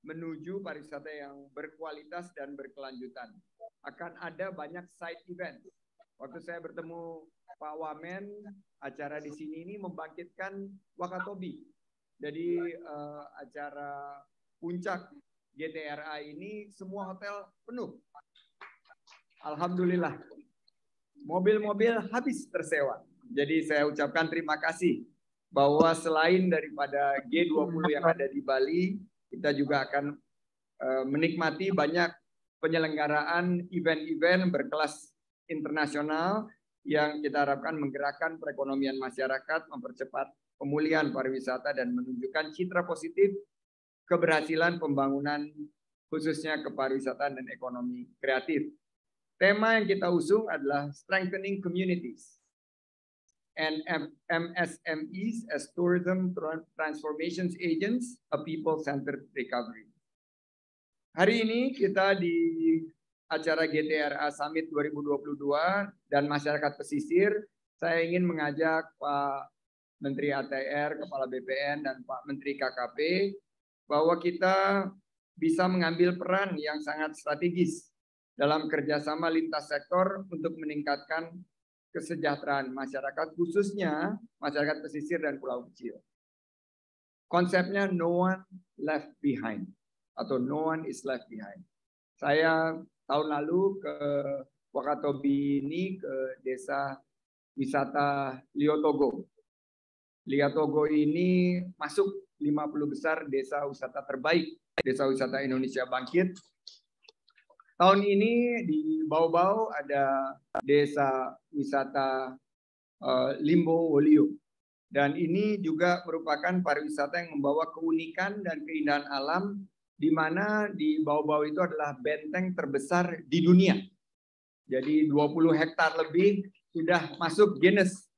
menuju pariwisata yang berkualitas dan berkelanjutan. Akan ada banyak side event. Waktu saya bertemu Pak Wamen, acara di sini ini membangkitkan Wakatobi. Jadi acara puncak GTRA ini semua hotel penuh. Alhamdulillah. Mobil-mobil habis tersewa. Jadi saya ucapkan terima kasih bahwa selain daripada G20 yang ada di Bali, kita juga akan menikmati banyak penyelenggaraan event-event berkelas internasional yang kita harapkan menggerakkan perekonomian masyarakat, mempercepat pemulihan pariwisata dan menunjukkan citra positif keberhasilan pembangunan khususnya kepariwisataan dan ekonomi kreatif. Tema yang kita usung adalah Strengthening Communities and MSMEs as Tourism Transformations Agents, a People-Centered Recovery. Hari ini kita di acara GTRA Summit 2022 dan masyarakat pesisir, saya ingin mengajak Pak Menteri ATR, Kepala BPN, dan Pak Menteri KKP bahwa kita bisa mengambil peran yang sangat strategis dalam kerjasama lintas sektor untuk meningkatkan kesejahteraan masyarakat, khususnya masyarakat pesisir dan pulau kecil. Konsepnya no one left behind atau no one is left behind. Saya tahun lalu ke Wakatobi ini, ke desa wisata Liotogo. Liotogo ini masuk 50 besar desa wisata terbaik, desa wisata Indonesia Bangkit. Tahun ini di Bau-Bau ada desa wisata Limbo Wolio. Dan ini juga merupakan pariwisata yang membawa keunikan dan keindahan alam di mana di bawah-bawah itu adalah benteng terbesar di dunia. Jadi 20 hektar lebih sudah masuk Guinness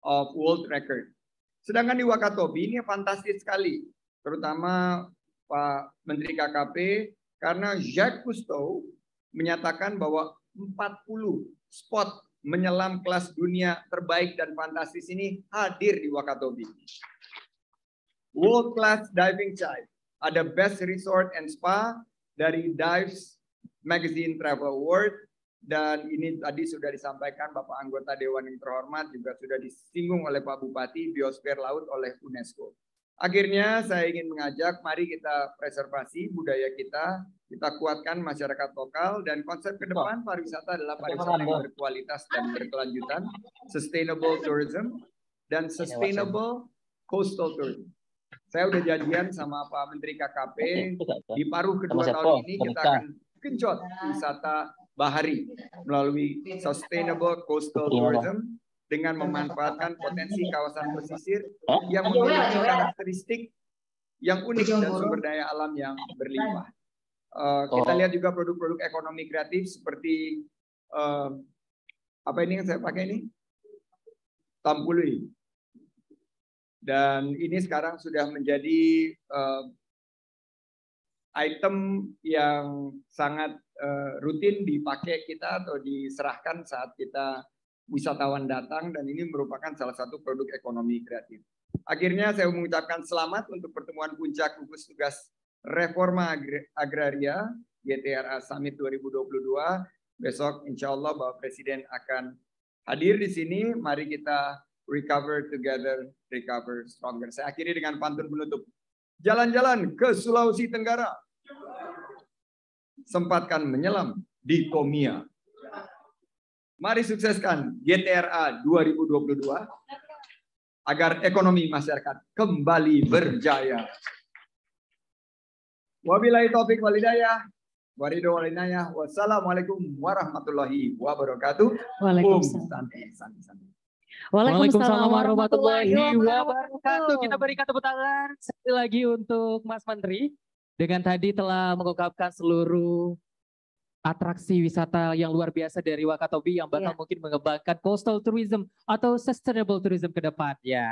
of World Record. Sedangkan di Wakatobi ini fantastis sekali, terutama Pak Menteri KKP, karena Jacques Cousteau menyatakan bahwa 40 spot menyelam kelas dunia terbaik dan fantastis ini hadir di Wakatobi. World Class Diving Site, ada Best Resort and Spa dari Dives Magazine Travel Award, dan ini tadi sudah disampaikan Bapak anggota Dewan yang terhormat, juga sudah disinggung oleh Pak Bupati, biosfer laut oleh UNESCO. Akhirnya saya ingin mengajak, mari kita preservasi budaya kita kuatkan masyarakat lokal, dan konsep ke depan pariwisata adalah pariwisata yang berkualitas dan berkelanjutan, sustainable tourism, dan sustainable coastal tourism. Saya udah janjian sama Pak Menteri KKP, di paruh kedua tahun ini kita akan genjot wisata bahari melalui sustainable coastal tourism dengan memanfaatkan potensi kawasan pesisir yang memiliki karakteristik yang unik dan sumber daya alam yang berlimpah. Kita lihat juga produk-produk ekonomi kreatif seperti apa ini yang saya pakai ini? Tampului. Dan ini sekarang sudah menjadi item yang sangat rutin dipakai kita atau diserahkan saat kita wisatawan datang, dan ini merupakan salah satu produk ekonomi kreatif. Akhirnya saya mengucapkan selamat untuk pertemuan puncak gugus tugas Reforma Agraria GTRA Summit 2022. Besok insya Allah Bapak Presiden akan hadir di sini. Mari kita recover together, recover stronger. Saya akhiri dengan pantun penutup. Jalan-jalan ke Sulawesi Tenggara, sempatkan menyelam di Tomia. Mari sukseskan GTRA 2022 agar ekonomi masyarakat kembali berjaya. Wabillahi taufik wal hidayah. Wassalamualaikum warahmatullahi wabarakatuh. Waalaikumsalam. Waalaikumsalam warahmatullahi wabarakatuh. Kita berikan tepuk tangan sekali lagi untuk Mas Menteri. Dengan tadi telah mengungkapkan seluruh atraksi wisata yang luar biasa dari Wakatobi yang bakal mungkin mengembangkan coastal tourism atau sustainable tourism ke depan. Ya.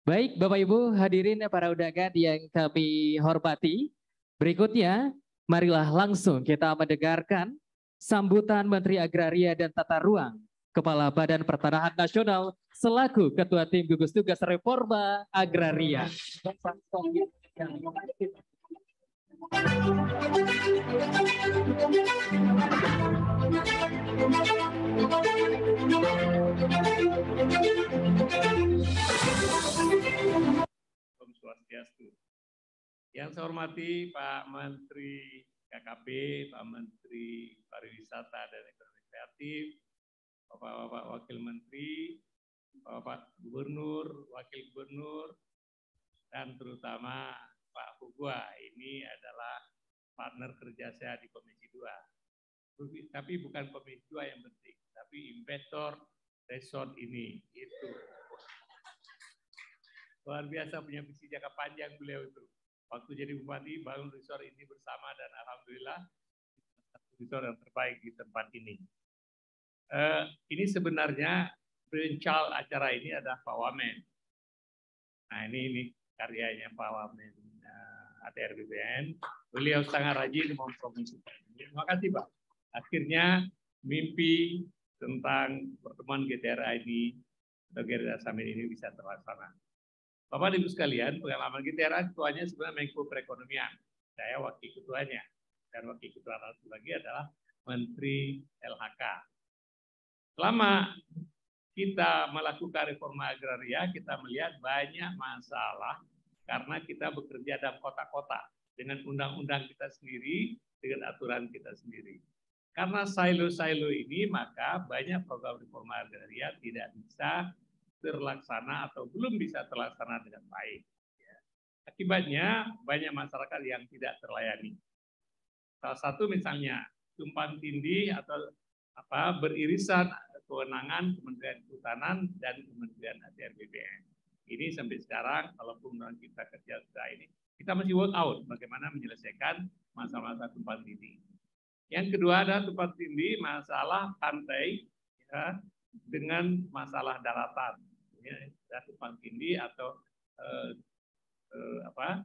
Baik Bapak Ibu hadirin para undangan yang kami hormati. Berikutnya marilah langsung kita mendengarkan sambutan Menteri Agraria dan Tata Ruang, Kepala Badan Pertanahan Nasional selaku Ketua Tim Gugus Tugas Reforma Agraria. Om Swastiastu. Yang saya hormati Pak Menteri KKP, Pak Menteri Pariwisata dan Ekonomi Kreatif, Bapak-Bapak Wakil Menteri, Bapak Gubernur, Wakil Gubernur, dan terutama Pak Fugua. Ini adalah partner kerja saya di Komisi 2. Tapi bukan Komisi 2 yang penting, tapi investor resort ini. Itu luar biasa, punya visi jangka panjang beliau itu. Waktu jadi bupati bangun resort ini bersama, dan alhamdulillah resort yang terbaik di tempat ini. Ini sebenarnya perencal acara ini adalah Pak Wamen. Nah ini karyanya Pak Wamen ATR BPN. Beliau sangat rajin mempromosikan. Terima kasih Pak. Akhirnya mimpi tentang pertemuan GTRA ini atau GTRA Summit ini bisa terlaksana. Bapak Ibu sekalian, pengalaman GTRA ketuanya sebenarnya Menko Perekonomian. Saya wakil ketuanya, dan wakil ketua lagi adalah Menteri LHK. Selama kita melakukan reforma agraria, kita melihat banyak masalah karena kita bekerja dalam kota-kota dengan undang-undang kita sendiri, dengan aturan kita sendiri. Karena silo-silo ini, maka banyak program reforma agraria tidak bisa terlaksana atau belum bisa terlaksana dengan baik. Akibatnya banyak masyarakat yang tidak terlayani. Salah satu misalnya tumpang tindih atau beririsan kewenangan Kementerian Kehutanan dan Kementerian ATR BPN. Ini sampai sekarang, kalaupun kita kerja sudah ini kita masih work out bagaimana menyelesaikan masalah-masalah tumpang tindih. Yang kedua adalah tumpang tindih masalah pantai ya, dengan masalah daratan. Ya, tumpang tindih atau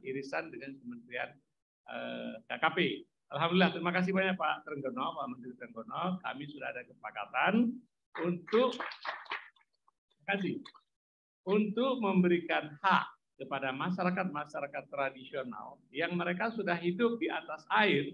irisan dengan Kementerian KKP. Alhamdulillah, terima kasih banyak Pak Trenggono, Pak Menteri Trenggono. Kami sudah ada kesepakatan untuk memberikan hak kepada masyarakat tradisional yang mereka sudah hidup di atas air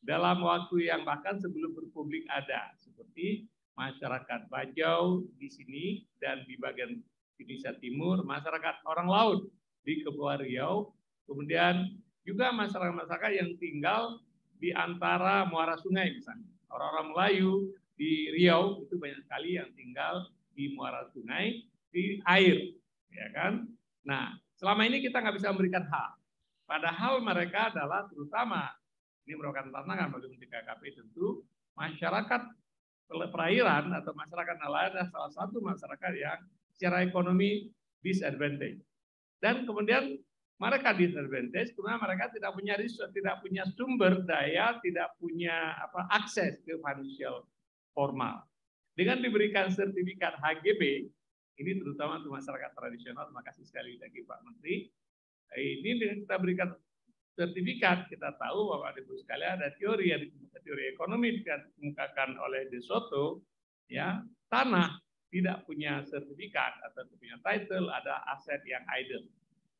dalam waktu yang bahkan sebelum berpublik ada, seperti masyarakat Bajau di sini dan di bagian Indonesia Timur, masyarakat orang laut di Kepulauan Riau, kemudian juga masyarakat yang tinggal di antara muara sungai misalnya. Orang-orang Melayu di Riau itu banyak sekali yang tinggal di muara sungai, di air, ya kan? Nah, selama ini kita nggak bisa memberikan hak. Padahal mereka adalah terutama, ini merupakan tantangan bagi Menteri KKP tentu, masyarakat perairan atau masyarakat nelayan adalah salah satu masyarakat yang secara ekonomi disadvantage. Dan kemudian mereka disadvantage karena mereka tidak punya resource, tidak punya sumber daya, tidak punya akses ke financial formal. Dengan diberikan sertifikat HGB, ini terutama untuk masyarakat tradisional, terima kasih sekali lagi Pak Menteri. Ini dengan kita berikan sertifikat, kita tahu bahwa Ibu sekalian ada teori ekonomi dikemukakan oleh De Soto, ya, tanah tidak punya sertifikat atau punya title, ada aset yang idle.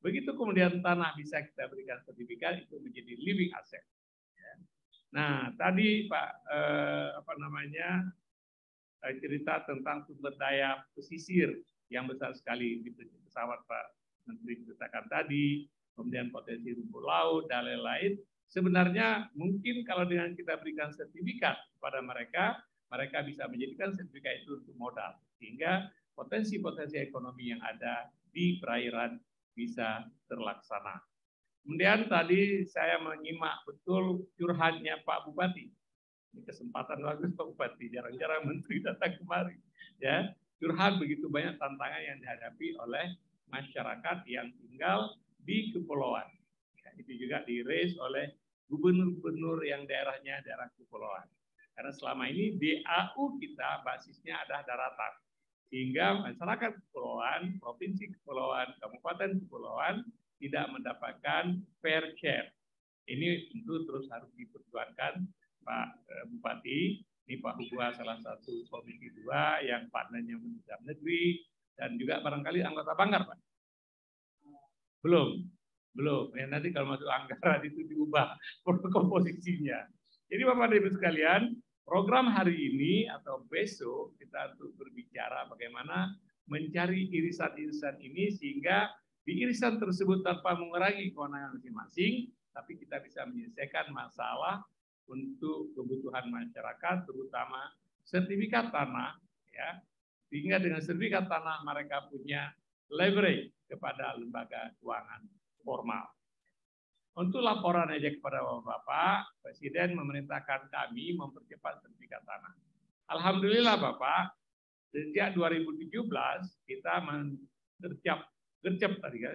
Begitu kemudian tanah bisa kita berikan sertifikat, itu menjadi living asset. Nah, tadi Pak cerita tentang sumber daya pesisir yang besar sekali di pesawat Pak Menteri ceritakan tadi, kemudian potensi rumput laut dan lain-lain. Sebenarnya mungkin kalau dengan kita berikan sertifikat kepada mereka, mereka bisa menjadikan sertifikat itu untuk modal, sehingga potensi-potensi ekonomi yang ada di perairan bisa terlaksana. Kemudian tadi saya menyimak betul curhatnya Pak Bupati. Ini kesempatan bagus Pak Bupati, jarang-jarang menteri datang kemari. Ya, curhat begitu banyak tantangan yang dihadapi oleh masyarakat yang tinggal di kepulauan. Ya, itu juga diraise oleh gubernur-gubernur yang daerahnya daerah kepulauan. Karena selama ini DAU kita basisnya adalah daratan. Sehingga masyarakat kepulauan, provinsi kepulauan, kabupaten kepulauan tidak mendapatkan fair share. Ini tentu terus harus diperjuangkan Pak Bupati. Ini Pak Hugua salah satu komisi 2 yang partnernya Menteri Dalam Negeri dan juga barangkali anggota Banggar, Pak. Belum. Ya, nanti kalau masuk anggaran itu diubah komposisinya. Jadi Bapak dan Ibu sekalian, program hari ini atau besok kita untuk berbicara bagaimana mencari irisan-irisan ini sehingga di irisan tersebut tanpa mengurangi kewenangan masing-masing, tapi kita bisa menyelesaikan masalah untuk kebutuhan masyarakat, terutama sertifikat tanah, ya, sehingga dengan sertifikat tanah mereka punya leverage kepada lembaga keuangan formal. Untuk laporan aja kepada Bapak, Presiden memerintahkan kami mempercepat sertifikat tanah. Alhamdulillah Bapak, sejak 2017 kita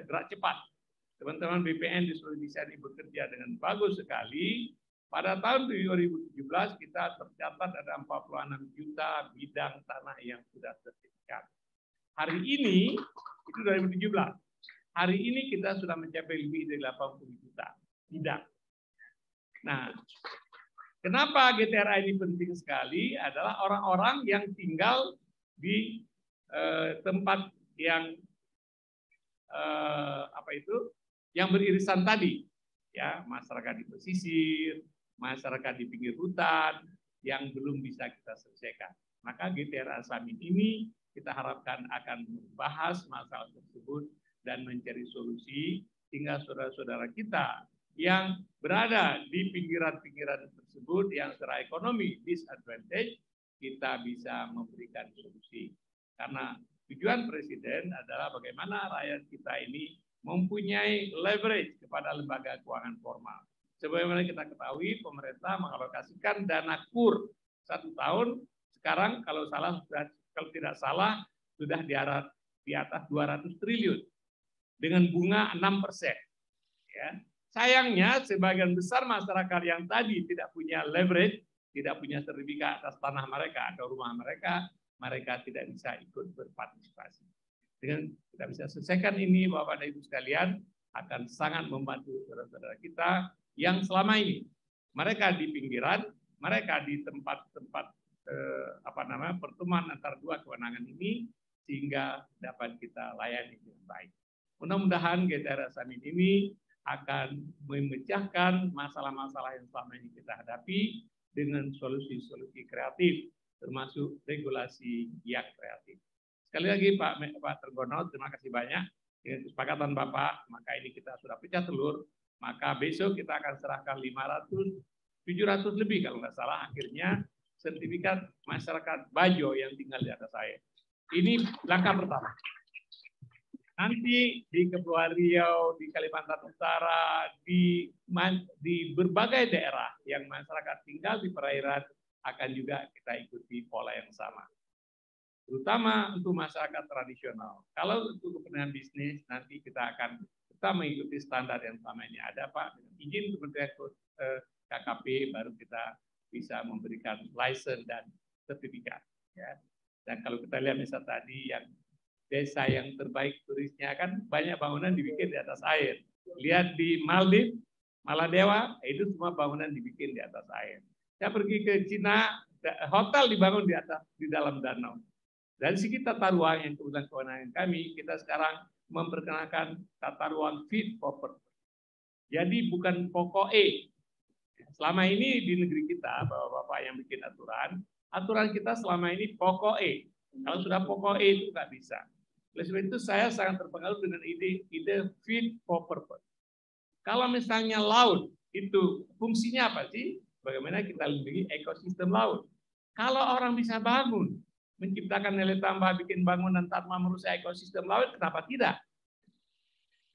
gerak cepat. Teman-teman BPN di seluruh Indonesia ini bekerja dengan bagus sekali. Pada tahun 2017 kita tercatat ada 46 juta bidang tanah yang sudah sertifikat. Hari ini, itu 2017. Hari ini kita sudah mencapai lebih dari 80 juta bidang. Nah, kenapa GTRA ini penting sekali adalah orang-orang yang tinggal di tempat yang yang beririsan tadi, ya, masyarakat di pesisir, masyarakat di pinggir hutan yang belum bisa kita selesaikan. Maka GTRA Summit ini kita harapkan akan membahas masalah tersebut dan mencari solusi sehingga saudara-saudara kita yang berada di pinggiran-pinggiran tersebut yang secara ekonomi disadvantage, kita bisa memberikan solusi. Karena tujuan Presiden adalah bagaimana rakyat kita ini mempunyai leverage kepada lembaga keuangan formal. Sebagaimana kita ketahui, pemerintah mengalokasikan dana KUR 1 tahun, sekarang kalau tidak salah sudah di atas 200 triliun dengan bunga 6%. Ya. Sayangnya sebagian besar masyarakat yang tadi tidak punya leverage, tidak punya sertifikat atas tanah mereka atau rumah mereka, mereka tidak bisa ikut berpartisipasi. Dengan kita bisa selesaikan ini, Bapak dan Ibu sekalian, akan sangat membantu saudara-saudara kita yang selama ini mereka di pinggiran, mereka di tempat-tempat pertemuan antara dua kewenangan ini, sehingga dapat kita layani dengan baik. Mudah-mudahan GTR Summit ini akan memecahkan masalah-masalah yang selama ini kita hadapi dengan solusi-solusi kreatif, termasuk regulasi yang kreatif. Sekali lagi Pak Tergono, terima kasih banyak. Dengan kesepakatan Bapak, maka ini kita sudah pecah telur, maka besok kita akan serahkan 700 lebih kalau nggak salah, akhirnya sertifikat masyarakat Bajo yang tinggal di atas saya. Ini langkah pertama. Nanti di Kepulauan Riau, di Kalimantan Utara, di berbagai daerah yang masyarakat tinggal di perairan akan juga kita ikuti pola yang sama. Terutama untuk masyarakat tradisional. Kalau untuk kepentingan bisnis, nanti kita akan tetap mengikuti standar yang selama ini ada, Pak. Dengan izin Kementerian KKP, baru kita bisa memberikan license dan sertifikat. Ya. Dan kalau kita lihat misalnya tadi yang desa yang terbaik turisnya kan banyak bangunan dibikin di atas air. Lihat di Maldives, Maladewa, itu semua bangunan dibikin di atas air. Saya pergi ke Cina, hotel dibangun di dalam danau. Dari segi tata ruang yang kebetulan kewenangan kami, kita sekarang memperkenalkan tata ruang fit for purpose. Jadi bukan pokok E. Selama ini di negeri kita, Bapak-Bapak yang bikin aturan kita selama ini pokok E. Kalau sudah pokok E itu nggak bisa. Oleh sebab itu saya sangat terpengaruh dengan ide fit for purpose. Kalau misalnya laut itu fungsinya apa sih? Bagaimana kita lindungi ekosistem laut? Kalau orang bisa bangun, menciptakan nilai tambah, bikin bangunan tanpa merusak ekosistem laut, kenapa tidak?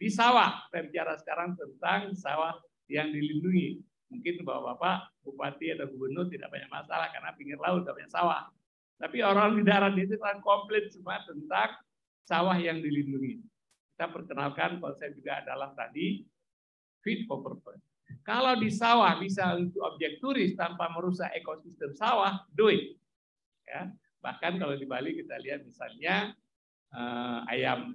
Di sawah, saya bicara sekarang tentang sawah yang dilindungi. Mungkin Bapak-Bapak, Bupati atau Gubernur tidak banyak masalah karena pinggir laut tidak banyak sawah. Tapi orang di darat itu kan komplit semua tentang sawah yang dilindungi. Kita perkenalkan konsep juga adalah tadi fit for purpose. Kalau di sawah bisa untuk objek turis tanpa merusak ekosistem sawah, do it. Ya. Bahkan kalau di Bali kita lihat misalnya ayam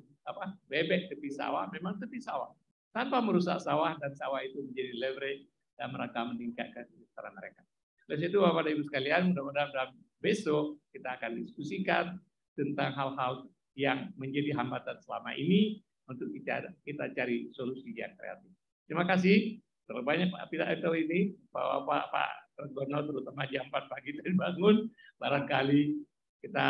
bebek tepi sawah, memang tepi sawah. Tanpa merusak sawah dan sawah itu menjadi leverage dan mereka meningkatkan kesejahteraan mereka. Oleh itu Bapak dan Ibu sekalian, mudah-mudahan besok kita akan diskusikan tentang hal-hal yang menjadi hambatan selama ini untuk kita cari solusi yang kreatif. Terima kasih. Terlalu banyak Pak pidato ini, Pak Tergono terutama jam 4 pagi tadi bangun, barangkali kita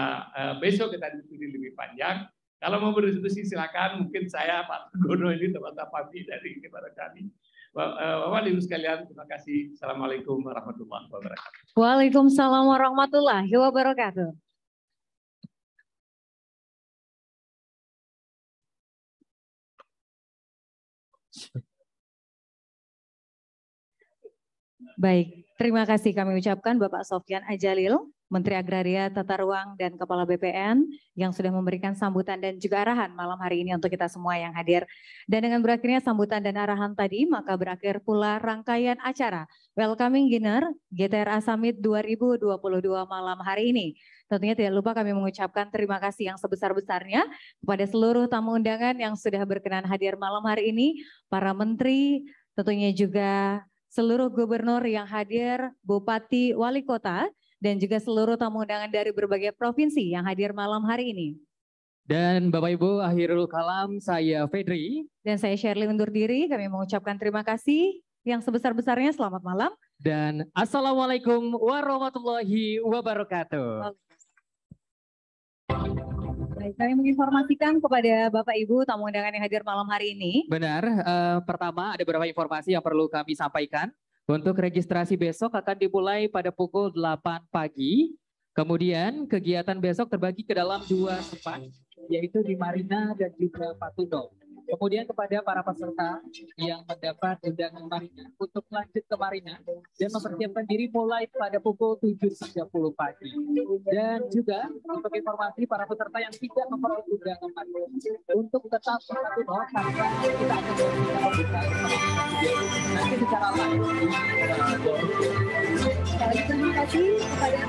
besok kita diskusi lebih panjang. Kalau mau berdiskusi silakan, mungkin saya Pak Tergono ini teman-teman pagi dari kepada kami. Bapak Ibu sekalian, terima kasih. Assalamualaikum warahmatullahi wabarakatuh. Waalaikumsalam warahmatullahi wabarakatuh. Baik, terima kasih kami ucapkan Bapak Sofyan Ajalil, Menteri Agraria, Tata Ruang, dan Kepala BPN yang sudah memberikan sambutan dan juga arahan malam hari ini untuk kita semua yang hadir. Dan dengan berakhirnya sambutan dan arahan tadi, maka berakhir pula rangkaian acara Welcoming Dinner GTRA Summit 2022 malam hari ini. Tentunya tidak lupa kami mengucapkan terima kasih yang sebesar-besarnya kepada seluruh tamu undangan yang sudah berkenan hadir malam hari ini, para menteri, tentunya juga seluruh gubernur yang hadir, bupati, wali kota, dan juga seluruh tamu undangan dari berbagai provinsi yang hadir malam hari ini. Dan Bapak Ibu, akhirul kalam, saya Fedri. Dan saya Shirley undur diri, kami mengucapkan terima kasih yang sebesar-besarnya, selamat malam. Dan Assalamualaikum warahmatullahi wabarakatuh. Baik, kami menginformasikan kepada Bapak Ibu tamu undangan yang hadir malam hari ini. Benar, pertama ada beberapa informasi yang perlu kami sampaikan. Untuk registrasi besok akan dimulai pada pukul 8 pagi. Kemudian kegiatan besok terbagi ke dalam 2 tempat, yaitu di Marina dan juga Patuno. Kemudian kepada para peserta yang mendapat undangan Marina untuk lanjut ke Marina dan mempersiapkan diri mulai pada pukul 7.30 pagi. Dan juga untuk informasi para peserta yang tidak memperoleh undangan Marina untuk tetap satu karena kita akan melakukan pembukaan nanti secara live. Terima kasih kepada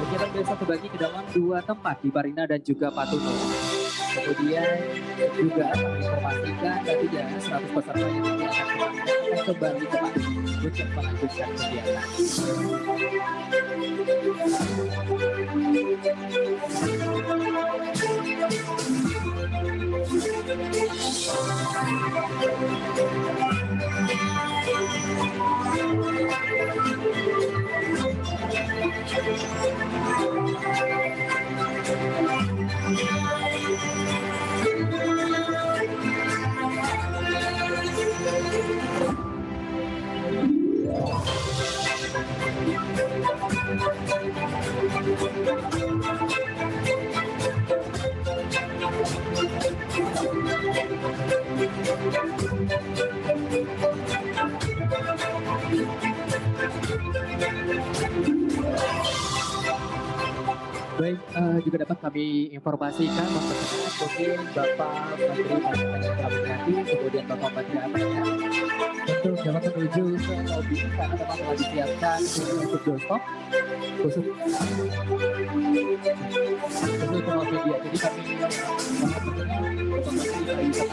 kegiatan besok terbagi ke dalam 2 tempat di Marina dan juga Patuno. Kemudian juga menginformasikan nantinya 100 peserta yang nanti akan kembali ke Patuno untuk melanjutkan kegiatan. Baik, juga dapat kami informasikan mungkin Bapak Menteri Komunikasi, kemudian Bapak Menteri APR untuk dapat menuju ke lobi karena memang telah disiapkan untuk doorstop khusus untuk media. Jadi kami Bapak Menteri bisa